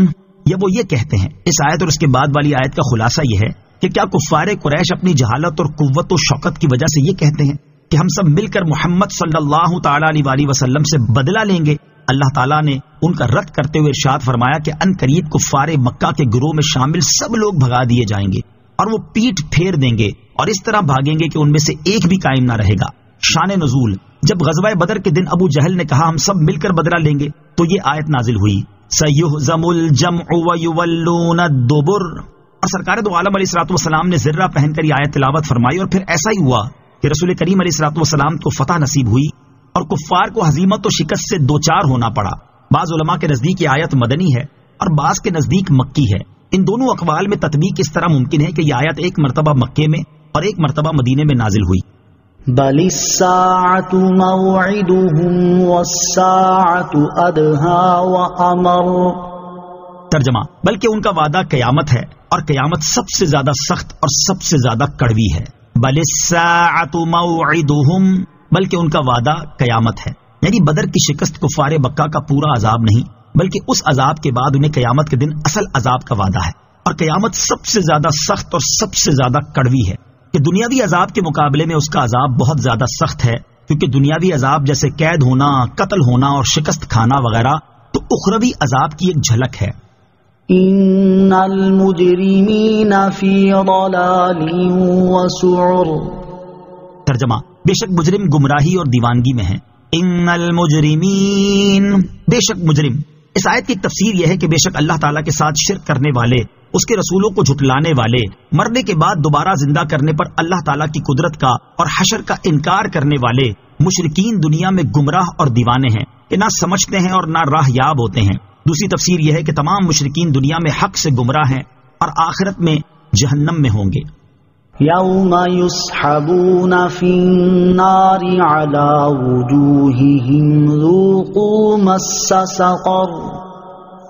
یا وہ یہ کہتے ہیں۔ اس آیت اور اس کے بعد والی آیت کا خلاصہ یہ ہے کہ کیا کفار قریش اپنی جہالت اور قوت و شوکت کی وجہ سے یہ کہتے ہیں کہ ہم سب مل کر محمد صلی اللہ تعالیٰ علیہ وسلم سے بدلہ لیں گے؟ اللہ تعالیٰ نے ان کا رد کرتے ہوئے ارشاد فرمایا کہ ان قریب کفار مکہ کے گروہ میں شامل سب لوگ بھگا دیے جائیں گے اور وہ پیٹھ پھیر دیں گے اور اس طرح بھاگیں گے کہ ان میں سے ایک بھی قائم نہ رہے گا۔ شان نزول، جب غزوہ بدر کے دن ابو جہل نے کہا ہم سب مل کر بدلہ لیں گے تو یہ آیت نازل ہوئی، سَيُهْزَمُ الْجَمْعُ وَيُوَلُّونَ الدُّبُرَ، اور سرکار دو عالم علیہ الصلوۃ والسلام نے زرہ پہن کر یہ آیت تلاوت فرمائی، اور پھر ایسا ہی ہوا کہ رسول کریم علیہ الصلوۃ والسلام کو فتح نصیب ہوئی اور کفار کو ہزیمت و شکست سے دوچار ہونا پڑا۔ بعض علماء کے نزدیک یہ آیت مدنی ہے اور بعض کے نزدیک مکی ہے۔ ان دونوں اقوال میں تطبیق اس طرح ممکن ہے کہ یہ آیت ایک مرتبہ مکے میں اور ایک مرتبہ مدینے میں نازل ہوئی۔ بل الساعة موعدهم والساعة أدهى وأمر، ترجمہ، بلکہ ان کا وعدہ قیامت ہے اور قیامت سب سے زیادہ سخت اور سب سے زیادہ کڑوی ہے۔ بل الساعة موعدهم، بلکہ ان کا وعدہ قیامت ہے، یعنی بدر کی شکست کفار مکہ کا پورا عذاب نہیں بلکہ اس عذاب کے بعد انہیں قیامت کے دن اصل عذاب کا وعدہ ہے، اور قیامت سب سے زیادہ سخت اور سب سے زیادہ کڑوی ہے کہ دنیاوی عذاب کے مقابلے میں اس کا عذاب بہت زیادہ سخت ہے، کیونکہ دنیاوی عذاب جیسے قید ہونا، قتل ہونا اور شکست کھانا وغیرہ تو اخروی عذاب کی ایک جھلک ہے۔ ان المجرمین فی ضلال وسعر، ترجمہ، بے شک مجرم گمراہی اور دیوانگی میں ہیں۔ ان المجرمین، بے شک مجرم۔ اس آیت کی تفسیر یہ ہے کہ بے شک اللہ تعالیٰ کے ساتھ شرک کرنے والے، اس کے رسولوں کو جھٹلانے والے، مرنے کے بعد دوبارہ زندہ کرنے پر اللہ تعالیٰ کی قدرت کا اور حشر کا انکار کرنے والے مشرکین دنیا میں گمراہ اور دیوانے ہیں کہ نہ سمجھتے ہیں اور نہ راہ یاب ہوتے ہیں۔ دوسری تفسیر یہ ہے کہ تمام مشرکین دنیا میں حق سے گمراہ ہیں اور آخرت میں جہنم میں ہوں گے۔ یوم یسحبون فی النار علی وجوہہم ذوقوا مس سقر،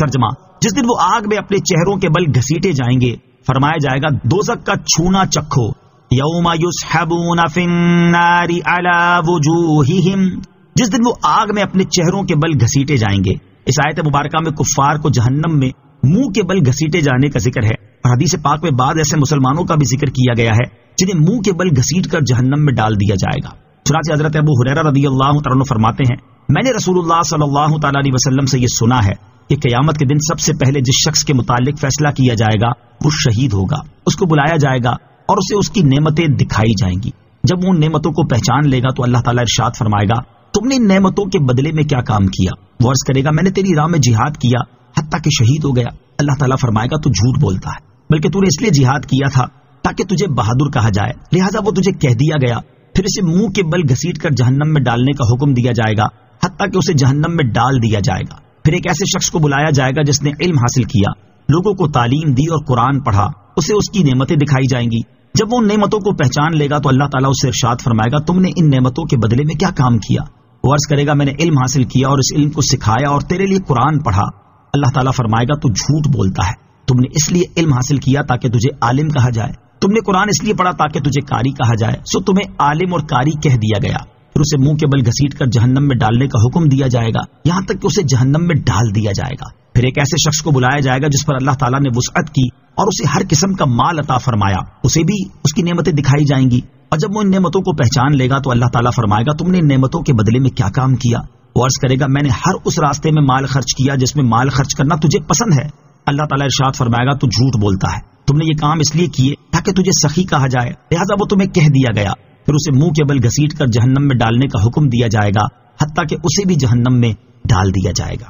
ترجمہ، جس دن وہ آگ میں اپنے چہروں کے بل گھسیٹے جائیں گے، فرمایا جائے گا دوزخ کا چھونا چکھو۔ یوم یسحبون فی النار علی وجوہہم، جس دن وہ آگ میں اپنے چہروں کے بل گھسیٹے جائیں گے۔ اس آیت مبارکہ میں کفار کو جہنم میں منہ کے بل گھسیٹے جانے کا ذکر ہے، اور حدیث پاک میں بعض ایسے مسلمانوں کا بھی ذکر کیا گیا ہے جنہیں منہ کے بل گھسیٹ کر جہنم میں ڈال دیا جائے گا۔ چنانچہ حضرت ابو ہریرہ رضی اللہ تعالیٰ عنہ فرماتے ہیں، میں نے رسول اللہ صلی اللہ تعالیٰ علیہ وسلم سے یہ سنا ہے کہ قیامت کے دن سب سے پہلے جس شخص کے متعلق فیصلہ کیا جائے گا وہ شہید ہوگا۔ اس کو بلایا جائے گا اور اسے اس کی نعمتیں دکھائی جائیں گی۔ جب وہ ان نعمتوں کو پہچان لے گا تو اللہ تعالیٰ ارشاد فرمائے گا تم نے ان نعمتوں کے بدلے میں کیا کام کیا؟ وہ عرض کرے گا میں نے تیری راہ میں جہاد کیا حتیٰ کہ شہید ہو گیا۔ اللہ تعالیٰ فرمائے گا تو جھوٹ بولتا ہے، بلکہ تو نے اس لیے جہاد کیا تھا تاکہ تجھے بہادر کہا جائے، لہٰذا وہ تجھے کہہ دیا گیا۔ پھر اسے منہ کے بل گھسیٹ کر جہنم میں ڈالنے کا حکم دیا جائے گا حتیٰ کہ اسے جہنم میں ڈال دیا جائے گا۔ پھر ایک ایسے شخص کو بلایا جائے گا جس نے علم حاصل کیا، لوگوں کو تعلیم دی اور قرآن پڑھا، اسے اس کی نعمتیں دکھائی جائیں گی۔ جب وہ ان نعمتوں کو پہچان لے گا تو اللہ تعالیٰ اسے ارشاد فرمائے گا تم نے ان نعمتوں کے بدلے میں کیا کام کیا؟ وہ عرض کرے گا میں نے علم حاصل کیا اور اس علم کو سکھایا اور تیرے لیے قرآن پڑھا۔ اللہ تعالیٰ فرمائے گا تو جھوٹ بولتا ہے، تم نے اس لیے علم حاصل کیا تاکہ تجھے عالم کہا جائے، تم نے قرآن اس لیے پڑھا تاکہ تجھے قاری کہا جائے، سو تمہیں عالم اور قاری کہہ دیا گیا۔ پھر اسے منہ کے بل گھسیٹ کر جہنم میں ڈالنے کا حکم دیا جائے گا یہاں تک کہ اسے جہنم میں ڈال دیا جائے گا۔ پھر ایک ایسے شخص کو بلایا جائے گا جس پر اللہ تعالیٰ نے وسعت کی اور اسے ہر قسم کا مال عطا فرمایا، اسے بھی اس کی نعمتیں دکھائی جائیں گی، اور جب وہ ان نعمتوں کو پہچان لے گا تو اللہ تعالیٰ فرمائے گا تم نے ان نعمتوں کے بدلے میں کیا کام کیا؟ وہ عرض کرے گا میں نے ہر اس راستے میں مال خرچ کیا جس میں مال خرچ کرنا تجھے پسند ہے۔ اللہ تعالیٰ ارشاد فرمائے گا تو جھوٹ بولتا ہے، تم نے یہ کام اس لیے کیے تاکہ تجھے سخی کہا جائے، لہٰذا وہ تمہیں کہہ دیا گیا۔ پھر اسے منہ کے بل گھسیٹ کر جہنم میں ڈالنے کا حکم دیا جائے گا حتیٰ کہ اسے بھی جہنم میں ڈال دیا جائے گا۔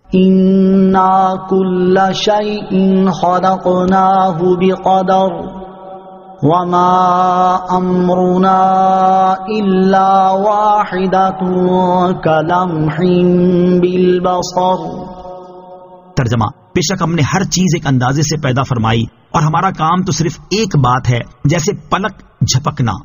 اِنَّا كُلَّ شَيْءٍ خَلَقْنَاهُ بِقَدَرٍ وَمَا أَمْرُنَا إِلَّا وَاحِدَةٌ كَلَمْحٍ بِالْبَصَرِ، ترجمہ، بے شک ہم نے ہر چیز ایک اندازے سے پیدا فرمائی اور ہمارا کام تو صرف ایک بات ہے جیسے پلک جھپکنا۔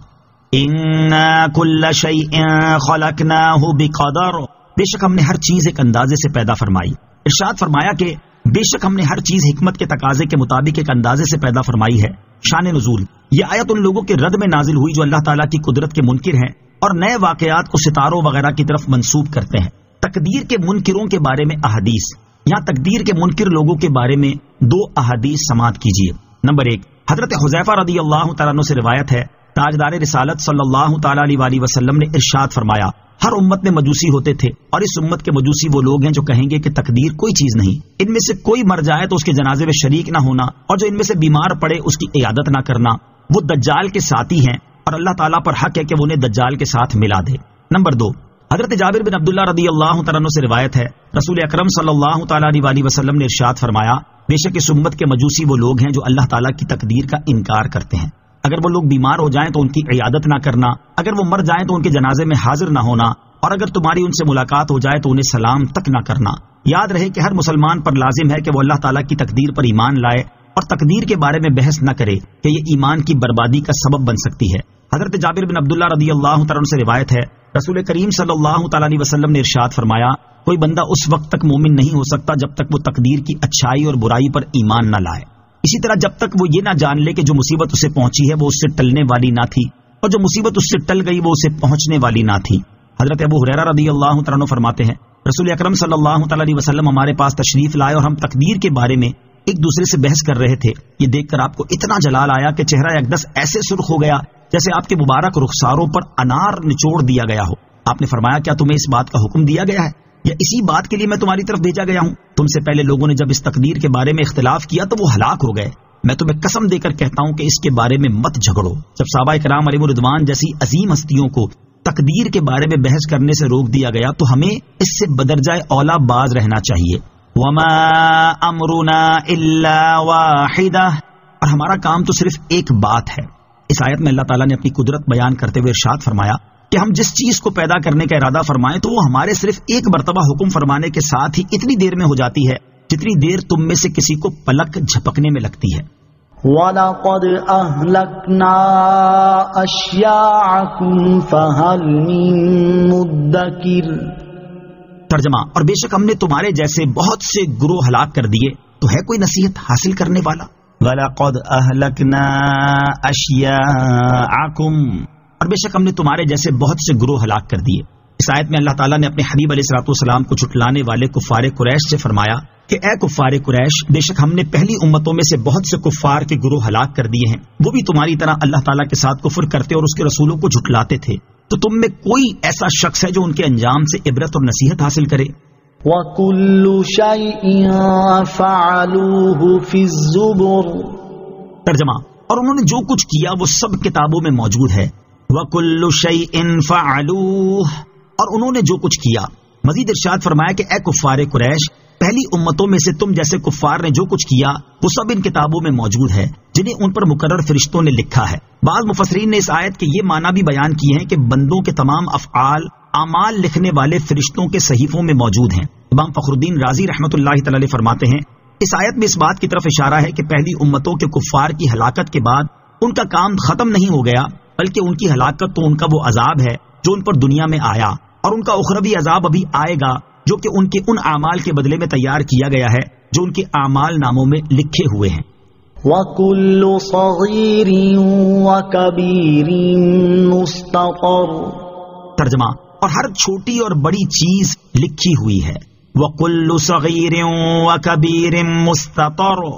اِنَّا كُلَّ شَيْءٍ خَلَقْنَاهُ بِقَدَرٍ، بے شک ہم نے ہر چیز ایک اندازے سے پیدا فرمائی۔ ارشاد فرمایا کہ بے شک ہم نے ہر چیز حکمت کے تقاضے کے مطابق ایک اندازے سے پیدا فرمائی ہے۔ شان نزول، یہ آیت ان لوگوں کے رد میں نازل ہوئی جو اللہ تعالیٰ کی قدرت کے منکر ہیں اور نئے واقعات کو ستاروں وغیرہ کی طرف منسوب کرتے ہیں۔ تقدیر کے منکروں کے بارے میں احادیث، یہاں تقدیر کے منکر لوگوں کے بارے میں دو احادیث سماعت کیجیے۔ نمبر 1، حضرت حذیفہ رضی اللہ تعالیٰ عنہ سے روایت ہے، تاجدار رسالت صلی اللہ تعالیٰ علیہ وسلم نے ارشاد فرمایا ہر امت میں مجوسی ہوتے تھے، اور اس امت کے مجوسی وہ لوگ ہیں جو کہیں گے کہ تقدیر کوئی چیز نہیں، ان میں سے کوئی مر جائے تو اس کے جنازے میں شریک نہ ہونا، اور جو ان میں سے بیمار پڑے اس کی عیادت نہ کرنا، وہ دجال کے ساتھی ہیں اور اللہ تعالیٰ پر حق ہے کہ وہ انہیں دجال کے ساتھ ملا دے۔ نمبر 2، حضرت جابر بن عبداللہ رضی اللہ تعالیٰ عنہ سے روایت ہے، رسول اکرم صلی اللہ تعالیٰ علیہ وسلم نے ارشاد فرمایا، بے شک اس امت کے مجوسی وہ لوگ ہیں جو اللہ تعالیٰ کی تقدیر کا انکار کرتے ہیں، اگر وہ لوگ بیمار ہو جائیں تو ان کی عیادت نہ کرنا، اگر وہ مر جائیں تو ان کے جنازے میں حاضر نہ ہونا، اور اگر تمہاری ان سے ملاقات ہو جائے تو انہیں سلام تک نہ کرنا۔ یاد رہے کہ ہر مسلمان پر لازم ہے کہ وہ اللہ تعالیٰ کی تقدیر پر ایمان لائے اور تقدیر کے بارے میں بحث نہ کرے کہ یہ ایمان کی بربادی کا سبب بن سکتی ہے۔ حضرت جابر بن عبداللہ رضی اللہ تعالیٰ عنہ سے روایت ہے، رسول کریم صلی اللہ تعالیٰ علیہ وسلم نے ارشاد فرمایا، کوئی بندہ اس وقت تک مومن نہیں ہو سکتا جب تک وہ تقدیر کی اچھائی اور برائی پر ایمان نہ لائے، اسی طرح جب تک وہ یہ نہ جان لے کہ جو مصیبت اسے پہنچی ہے وہ اس سے ٹلنے والی نہ تھی، اور جو مصیبت اس سے ٹل گئی وہ اسے پہنچنے والی نہ تھی۔ حضرت ابو ہریرہ رضی اللہ تعالیٰ عنہ فرماتے ہیں، رسول اکرم صلی اللہ تعالیٰ علیہ وسلم ہمارے پاس تشریف لائے اور ہم تقدیر کے بارے میں ایک دوسرے سے بحث کر رہے تھے، یہ دیکھ کر آپ کو اتنا جلال آیا کہ چہرہ اقدس ایسے سرخ ہو گیا جیسے آپ کے مبارک رخساروں پر انار نچوڑ دیا گیا ہو۔ آپ نے فرمایا، کیا تمہیں اس بات کا حکم دیا گیا ہے یا اسی بات کے لیے میں تمہاری طرف بھیجا گیا ہوں؟ تم سے پہلے لوگوں نے جب اس تقدیر کے بارے میں اختلاف کیا تو وہ ہلاک ہو گئے، میں تمہیں قسم دے کر کہتا ہوں کہ اس کے بارے میں مت جھگڑو۔ جب صحابہ کرام علیہم الرضوان جیسی عظیم ہستیوں کو تقدیر کے بارے میں بحث کرنے سے روک دیا گیا تو ہمیں اس سے بدرجہ اولا باز رہنا چاہیے۔ وما امرنا الا واحدہ، اور ہمارا کام تو صرف ایک بات ہے۔ اس آیت میں اللہ تعالیٰ نے اپنی قدرت بیان کرتے ہوئے ارشاد فرمایا کہ ہم جس چیز کو پیدا کرنے کا ارادہ فرمائیں تو وہ ہمارے صرف ایک مرتبہ حکم فرمانے کے ساتھ ہی اتنی دیر میں ہو جاتی ہے جتنی دیر تم میں سے کسی کو پلک جھپکنے میں لگتی ہے۔ وَلَقَدْ أَهْلَكْنَا أَشْيَاعَكُمْ فَهَلْ مِن مُدَّكِرٍ۔ ترجمہ، اور بے شک ہم نے تمہارے جیسے بہت سے گروہ ہلاک کر دیے، تو ہے کوئی نصیحت حاصل کرنے والا؟ وَلَقَدْ أَهْلَكْنَا أَشْيَاعَكُمْ، اور بے شک ہم نے تمہارے جیسے بہت سے گروہ ہلاک کر دیے۔ اس آیت میں اللہ تعالیٰ نے اپنے حبیب علیہ الصلوۃ والسلام کو جھٹلانے والے کفار قریش سے فرمایا کہ اے کفار قریش، بے شک ہم نے پہلی امتوں میں سے بہت سے کفار کے گروہ ہلاک کر دیے ہیں، وہ بھی تمہاری طرح اللہ تعالیٰ کے ساتھ کفر کرتے اور اس کے رسولوں کو جھٹلاتے تھے، تو تم میں کوئی ایسا شخص ہے جو ان کے انجام سے عبرت اور نصیحت حاصل کرے؟ وَكُلُّ شَيْءٍ فَعَلُوهُ فِي الزُّبُرِ۔ ترجمہ، اور انہوں نے جو کچھ کیا وہ سب کتابوں میں موجود ہے۔ وَكُلُّ شَيْءٍ فَعَلُوهُ، اور انہوں نے جو کچھ کیا۔ مزید ارشاد فرمایا کہ اے کفار قریش، پہلی امتوں میں سے تم جیسے کفار نے جو کچھ کیا وہ سب ان کتابوں میں موجود ہے جنہیں ان پر مقرر فرشتوں نے لکھا ہے۔ بعض مفسرین نے اس آیت کے یہ معنی بھی بیان کیے ہیں کہ بندوں کے تمام افعال اعمال لکھنے والے فرشتوں کے صحیفوں میں موجود ہیں۔ امام فخر الدین رازی رحمۃ اللہ تعالی فرماتے ہیں، اس آیت میں اس بات کی طرف اشارہ ہے کہ پہلی امتوں کے کفار کی ہلاکت کے بعد ان کا کام ختم نہیں ہو گیا، بلکہ ان کی ہلاکت تو ان کا وہ عذاب ہے جو ان پر دنیا میں آیا، اور ان کا اخروی عذاب ابھی آئے گا جو کہ ان کے ان اعمال کے بدلے میں تیار کیا گیا ہے جو ان کے اعمال ناموں میں لکھے ہوئے ہیں۔ وَكُلُّ صَغِيرٍ وَكَبِيرٍ مُسْتَطَرٌ۔ ترجمہ، اور ہر چھوٹی اور بڑی چیز لکھی ہوئی ہے۔ وَكُلُّ صَغِيرٍ وَكَبِيرٍ مُسْتَطَرٌ،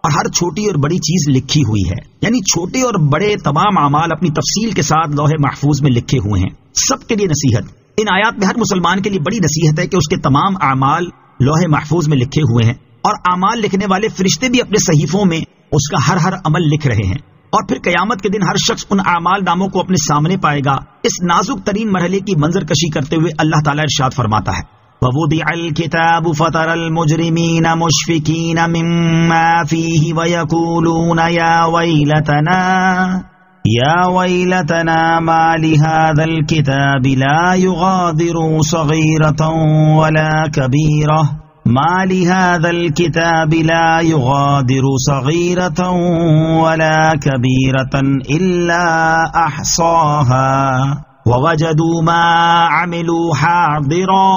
اور ہر چھوٹی اور بڑی چیز لکھی ہوئی ہے، یعنی چھوٹے اور بڑے تمام اعمال اپنی تفصیل کے ساتھ لوح محفوظ میں لکھے ہوئے ہیں۔ سب کے لیے نصیحت، ان آیات میں ہر مسلمان کے لیے بڑی نصیحت ہے کہ اس کے تمام اعمال لوح محفوظ میں لکھے ہوئے ہیں، اور اعمال لکھنے والے فرشتے بھی اپنے صحیفوں میں اس کا ہر عمل لکھ رہے ہیں، اور پھر قیامت کے دن ہر شخص ان اعمال ناموں کو اپنے سامنے پائے گا۔ اس نازک ترین مرحلے کی منظر کشی کرتے ہوئے اللہ تعالیٰ ارشاد فرماتا ہے، وَوُضِعَ الْكِتَابُ فَتَرَى الْمُجْرِمِينَ مُشْفِقِينَ مِمَّا فِيهِ وَيَقُولُونَ يَا وَيْلَتَنَا مَا لِهَذَا الْكِتَابِ لَا يُغَادِرُ صَغِيرَةً وَلَا كَبِيرَةً مَا لِهَذَا الْكِتَابِ لَا يُغَادِرُ صَغِيرَةً وَلَا كَبِيرَةً إِلَّا أَحْصَاهَا وَوَجَدُوا مَا عَمِلُوا حَاضِرًا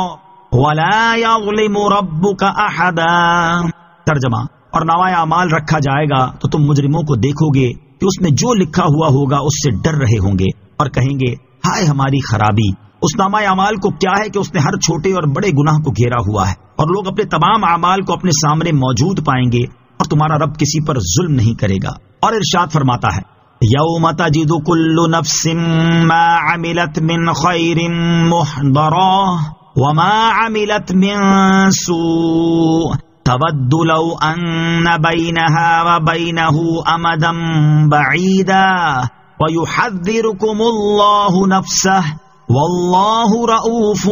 وَلَا يَظْلِمُ رَبُّكَ أَحَدًا۔ ترجمہ، اور نامہ اعمال رکھا جائے گا تو تم مجرموں کو دیکھو گے کہ اس میں جو لکھا ہوا ہوگا اس سے ڈر رہے ہوں گے اور کہیں گے ہائے ہماری خرابی۔ اس نامہ اعمال کو کیا ہے کہ اس نے ہر چھوٹے اور بڑے گناہ کو گھیرا ہوا ہے، اور لوگ اپنے تمام اعمال کو اپنے سامنے موجود پائیں گے، اور تمہارا رب کسی پر ظلم نہیں کرے گا۔ اور ارشاد فرماتا ہے، یوم تجد کل نفس ما عملت من خیر محضرا وما عملت من سوء تود لو ان بینها وبینه امدا بعیدا ویحذرکم اللہ نفسہ واللہ رؤوف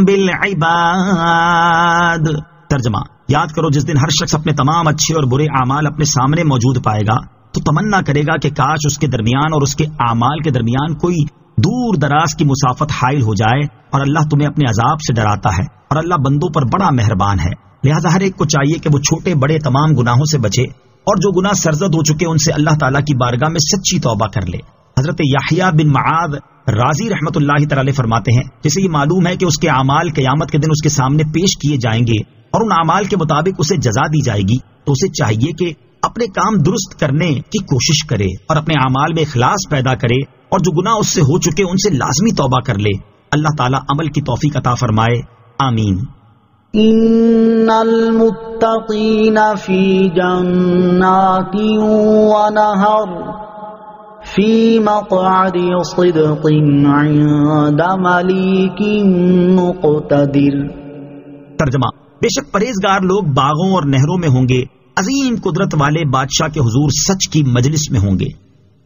بالعباد. ترجمہ: یاد کرو جس دن ہر شخص اپنے تمام اچھے اور برے اعمال اپنے سامنے موجود پائے گا تو تمنا کرے گا کہ کاش اس کے درمیان اور اس کے اعمال کے درمیان کوئی دور دراز کی مسافت حائل ہو جائے. اور اللہ تمہیں اپنے عذاب سے ڈراتا ہے اور اللہ بندوں پر بڑا مہربان ہے. لہذا ہر ایک کو چاہیے کہ وہ چھوٹے بڑے تمام گناہوں سے بچے اور جو گناہ سرزد ہو چکے ان سے اللہ تعالیٰ کی بارگاہ میں سچی توبہ کر لے. حضرت یحییٰ بن معاذ رازی رحمت اللہ تعالی فرماتے ہیں جسے یہ معلوم ہے کہ اس کے اعمال قیامت کے دن اس کے سامنے پیش کیے جائیں گے اور ان اعمال کے مطابق اسے جزا دی جائے گی تو اسے چاہیے کہ اپنے کام درست کرنے کی کوشش کرے اور اپنے اعمال میں اخلاص پیدا کرے اور جو گناہ اس سے ہو چکے ان سے لازمی توبہ کر لے. اللہ تعالیٰ عمل کی توفیق عطا فرمائے. آمین. ان المتقین فی جنات ونہر فی مقعد صدق عند ملیک مقتدر. ترجمہ: بے شک پرہیزگار لوگ باغوں اور نہروں میں ہوں گے، عظیم قدرت والے بادشاہ کے حضور سچ کی مجلس میں ہوں گے.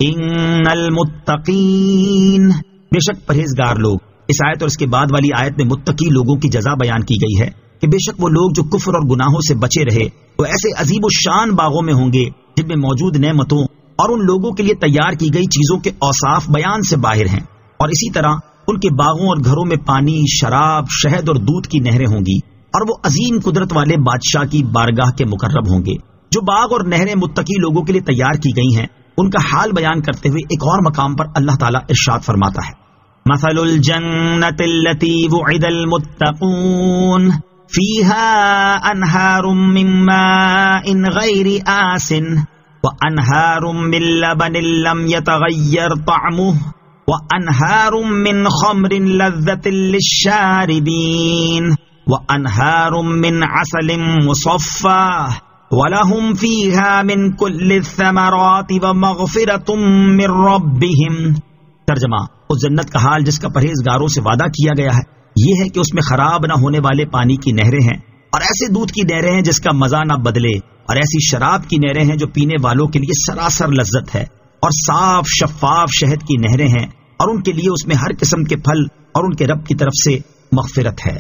ان المتقین، بے شک پرہیزگار لوگ. اس آیت اور اس کے بعد والی آیت میں متقی لوگوں کی جزا بیان کی گئی ہے کہ بے شک وہ لوگ جو کفر اور گناہوں سے بچے رہے وہ ایسے عظیم الشان باغوں میں ہوں گے جن میں موجود نعمتوں اور ان لوگوں کے لیے تیار کی گئی چیزوں کے اوصاف بیان سے باہر ہیں. اور اسی طرح ان کے باغوں اور گھروں میں پانی، شراب، شہد اور دودھ کی نہریں ہوں گی اور وہ عظیم قدرت والے بادشاہ کی بارگاہ کے مقرب ہوں گے. جو باغ اور نہریں متقی لوگوں کے لیے تیار کی گئی ہیں ان کا حال بیان کرتے ہوئے ایک اور مقام پر اللہ تعالیٰ ارشاد فرماتا ہے: مثل الجنة التي وعد المتقون فيها أنهار من ماء غير آسن وأنهار من لبن لم يتغير طعمه وأنهار من خمر لذة للشاربين وأنهار من عسل مصفى وَلَهُمْ فِيهَا مِنْ كُلِّ الثَّمَرَاتِ وَمَغْفِرَةٌ مِّن رَّبِّهِمْ. ترجمہ: اس جنت کا حال جس کا پرہیزگاروں سے وعدہ کیا گیا ہے یہ ہے کہ اس میں خراب نہ ہونے والے پانی کی نہریں ہیں اور ایسے دودھ کی نہریں ہیں جس کا مزہ نہ بدلے اور ایسی شراب کی نہریں ہیں جو پینے والوں کے لیے سراسر لذت ہے اور صاف شفاف شہد کی نہریں ہیں اور ان کے لیے اس میں ہر قسم کے پھل اور ان کے رب کی طرف سے مغفرت ہے.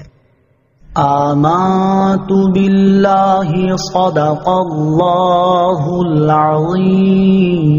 آمنت باللہ صدق اللہ العظیم.